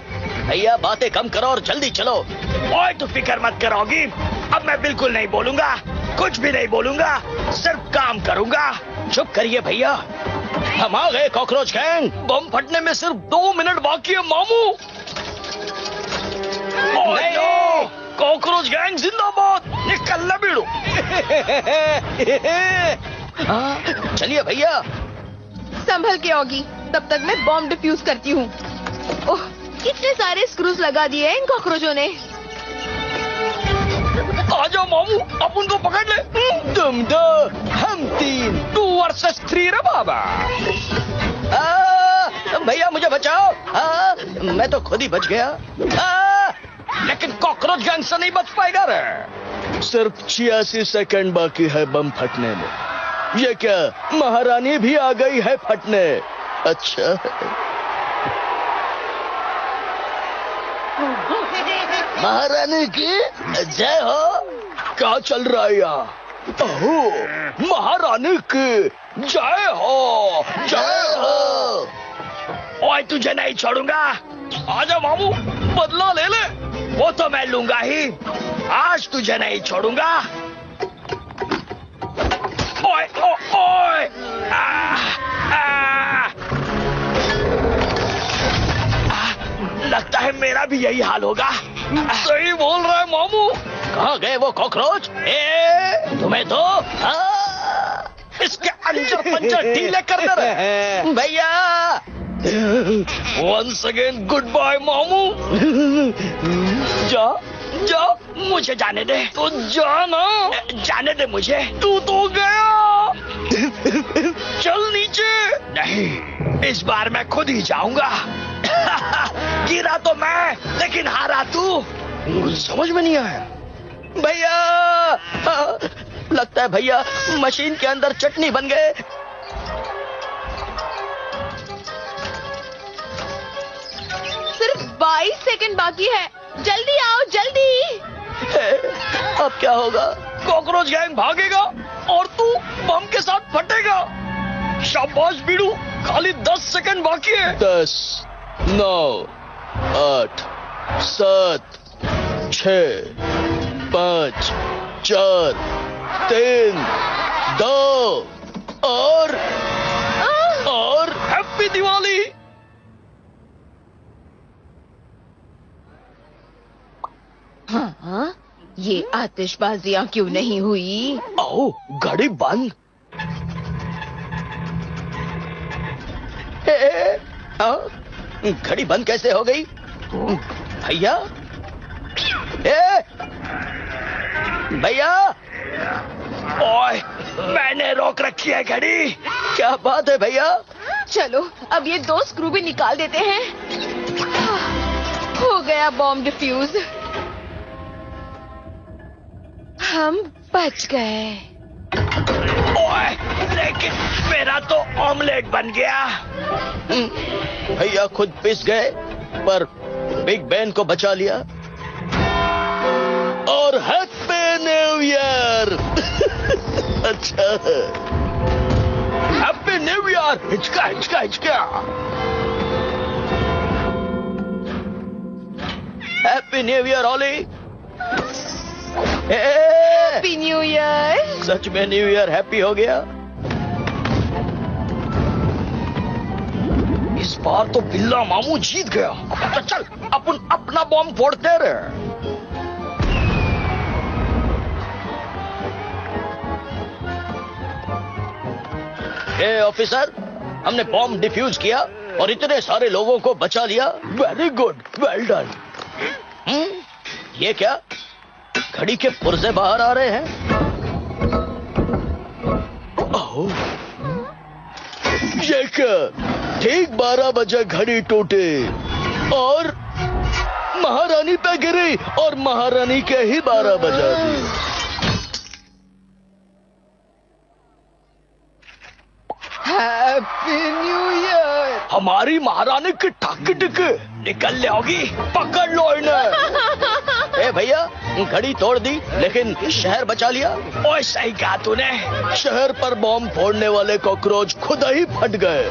भैया बातें कम करो और जल्दी चलो। ओए तू फिक्र मत करोगी, अब मैं बिल्कुल नहीं बोलूंगा, कुछ भी नहीं बोलूंगा, सिर्फ काम करूंगा। चुप करिए भैया, हम आ गए कॉकरोच गैंग। बम फटने में सिर्फ 2 मिनट बाकी है मामू। ओए नो, कॉकरोच गैंग जिंदाबाद। निकल ले भीड़ू। चलिए भैया। संभल के ऑगी, तब तक मैं बॉम्ब डिफ्यूज करती हूँ। ओह, कितने सारे स्क्रूज लगा दिए हैं इन कॉकरोचों ने। आजा मामू, अपन को पकड़ ले। तुम 2, हम 3, 2 वर्सेस 3 रे बाबा। भैया मुझे बचाओ। मैं तो खुद ही बच गया। लेकिन कॉकरोच गैंग से नहीं बच पाएगा रे। सिर्फ 86 सेकंड बाकी है बम फटने में। ये क्या, महारानी भी आ गई है फटने? अच्छा है। महारानी की जय हो। क्या चल रहा है यहाँ? ओह, महारानी की जय हो, जय हो। ओए तुझे नहीं छोड़ूंगा। आजा मामू, बदला ले ले। वो तो मैं लूंगा ही, आज तुझे नहीं छोड़ूंगा। ओए ओए, लगता है मेरा भी यही हाल होगा। सही बोल रहा है मामू। कहाँ गए वो कॉकरोच? तुम्हें तो इसके अंजर पंजर ढीले कर दे रहे। भैया वंस अगेन गुड बाय मामू। जा जा, मुझे जाने दे। तो जा ना, जाने दे मुझे। तू तो गया। चल नीचे। नहीं, इस बार मैं खुद ही जाऊंगा। गिरा तो मैं, लेकिन हारा तू। समझ में नहीं आया भैया। लगता है भैया मशीन के अंदर चटनी बन गए। सिर्फ 22 सेकंड बाकी है, जल्दी आओ जल्दी। अब क्या होगा? कॉकरोच गैंग भागेगा और तू बम के साथ फटेगा। शाबाश बीड़ू, खाली 10 सेकंड बाकी है। 10, 9, 8, 7, 6, 5, 4, 3, 2 और हैप्पी दिवाली। हाँ, ये आतिशबाजियां क्यों नहीं हुई? आओ, घड़ी बंद। घड़ी बंद कैसे हो गई? भैया, ए भैया, ओए, मैंने रोक रखी है घड़ी। क्या बात है भैया? चलो अब ये 2 स्क्रू भी निकाल देते हैं। हो गया बॉम्ब डिफ्यूज। हम बच गए। ओए, लेकिन मेरा तो ऑमलेट बन गया। भैया खुद पिस गए पर बिग बैन को बचा लिया। और हैप्पी न्यू ईयर। अच्छा है। Happy new year. हिचका हिचका हिचका। Happy new year Olly. Happy new year. सच में न्यू ईयर हैप्पी हो गया। इस बार तो बिल्ला मामू जीत गया। तो चल अपन अपना बॉम्ब फोड़ते रहे। ए ऑफिसर, हमने बॉम्ब डिफ्यूज किया और इतने सारे लोगों को बचा लिया। Very good, well done. ये क्या? घड़ी के पुर्जे बाहर आ रहे हैं। ओह, ये क्या? ठीक 12 बजे घड़ी टूटी और महारानी पे गिरी और महारानी के ही 12 बजा दी। Happy new year. हमारी महारानी की ठाकी टिकी निकल ले होगी। पकड़ लो इन्हें। ए भैया, घड़ी तोड़ दी लेकिन शहर बचा लिया। ओए सही कहा तूने। शहर पर बॉम्ब फोड़ने वाले कॉकरोच खुद ही फट गए।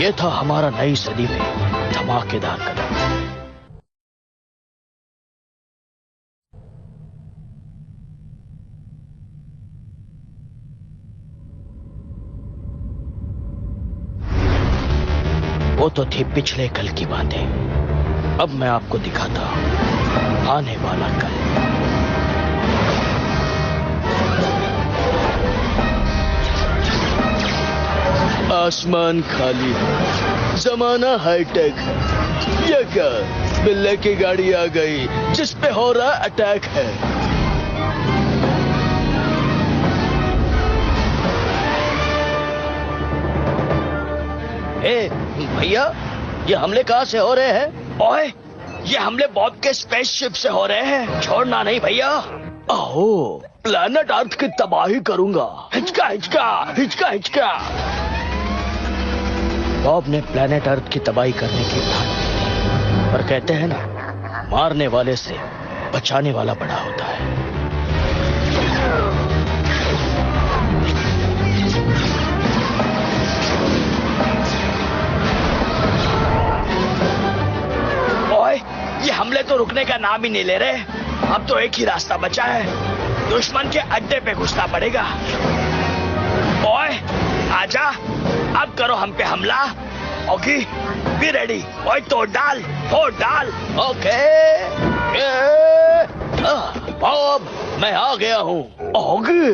ये था हमारा नई सदी में धमाकेदार कदम। वो तो थी पिछले कल की बातें। अब मैं आपको दिखाता हूं आने वाला कल। आसमान खाली है, जमाना हाईटेक है। ये क्या? बिल्ले की गाड़ी आ गई जिस पे हो रहा अटैक है। ए भैया, ये हमले कहाँ से हो रहे हैं? ओए, ये हमले बॉब के स्पेसशिप से हो रहे हैं। छोड़ना नहीं भैया। ओह, प्लैनेट अर्थ की तबाही करूंगा। हिचका हिचका हिचका हिचका। बॉब ने प्लैनेट अर्थ की तबाही करने की ठान ली, पर कहते हैं ना, मारने वाले से बचाने वाला बड़ा होता है। ये हमले तो रुकने का नाम ही नहीं ले रहे। अब तो एक ही रास्ता बचा है, दुश्मन के अड्डे पे घुसना पड़ेगा। ओए आजा, अब करो हम पे हमला। Okay, be ready. ओए तोड़ डाल, फोड़ डाल। ओके। बॉब, मैं आ गया हूँ। ओके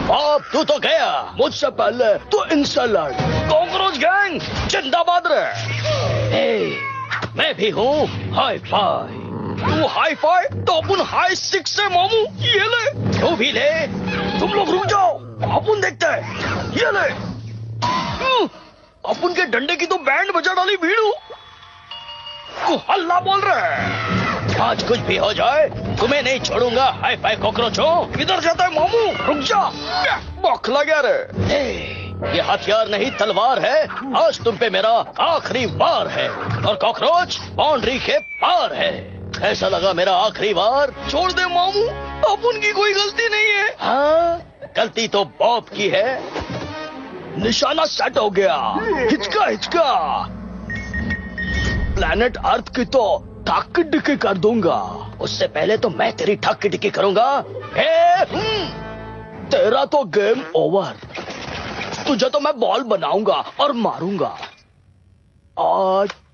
बॉब, तू तो गया, मुझसे पहले तू इनसे लड़। कॉकरोच गैंग जिंदाबाद रहे। मैं भी हूँ हाई फाई। तू हाई फाई तो अपन हाई 6 से मामू। ये ले। तू भी ले। तुम लोग रुक जाओ, अपन देखते हैं। ये ले। अपन के डंडे की तो बैंड बजा डाली भीड़ू। तू हल्ला बोल रहा है। आज कुछ भी हो जाए तुम्हें नहीं छोड़ूंगा हाई फाई कॉकरोचों। किधर जाता है मामू? रुक जा, बौखला गया रे। ये हथियार नहीं तलवार है। आज तुम पे मेरा आखिरी वार है और कॉकरोच बाउंड्री के पार है। ऐसा लगा मेरा आखिरी वार। छोड़ दे मामू, अपन की कोई गलती नहीं है। हाँ, गलती तो बॉब की है। निशाना सेट हो गया। हिचका हिचका। प्लैनेट अर्थ की तो ठाकी डिकी कर दूंगा। उससे पहले तो मैं तेरी ठाकी डिकी करूंगा। तेरा तो गेम ओवर। तुझे तो मैं बॉल बनाऊंगा और मारूंगा।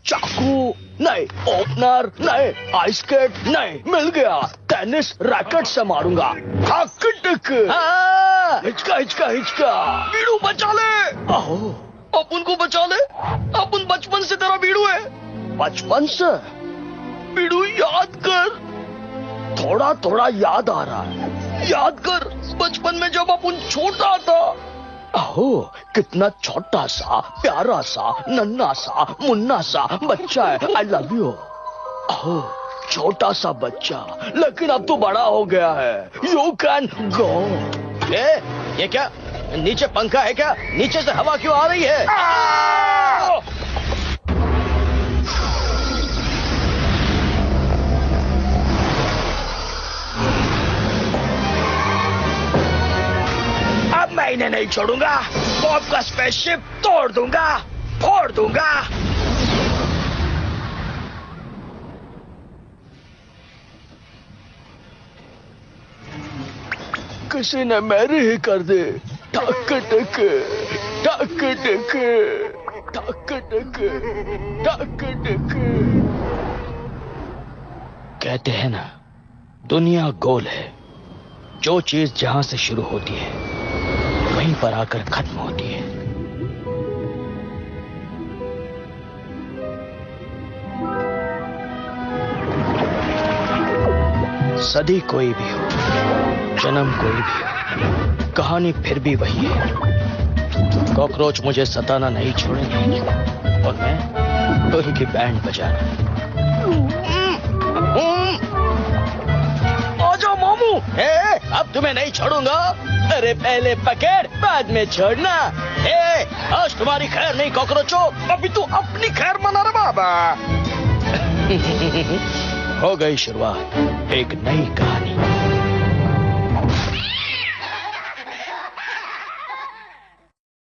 चाकू नहीं, ओपनर नहीं, आइस स्केट नहीं, मिल गया। टेनिस रैकेट से मारूंगा। हिचका हिचका हिचका। बीड़ू बचा ले। आहो, अपन को बचा ले। अपन बचपन से तेरा बीड़ू है। बचपन से? बिड़ू याद कर, थोड़ा थोड़ा याद आ रहा है। याद कर बचपन में जब अपन छोटा था। अहो कितना छोटा सा, प्यारा सा, नन्हा सा, मुन्ना सा बच्चा है। I love you. अहो छोटा सा बच्चा, लेकिन अब तो बड़ा हो गया है। You can go. ये क्या? नीचे पंखा है क्या? नीचे से हवा क्यों आ रही है? अब मैं इन्हें नहीं छोड़ूंगा। बॉब का स्पेसशिप तोड़ दूंगा, फोड़ दूंगा। किसी ने मेरी ही कर दे। टक टक टक टक टक टक टक टक। कहते हैं ना, दुनिया गोल है। जो चीज जहां से शुरू होती है वहीं पर आकर खत्म होती है। सदी कोई भी हो, जन्म कोई भी हो, कहानी फिर भी वही है। कॉकरोच मुझे सताना नहीं छोड़ेंगे और मैं उनकी बैंड बजाना। आ जाओ मामू। अब तुम्हें नहीं छोड़ूंगा। अरे पहले पकड़, बाद में छोड़ना। आज तुम्हारी खैर नहीं कॉकरोचो, अभी तो अपनी खैर मना रहा बाबा। हो गई शुरुआत एक नई कहानी।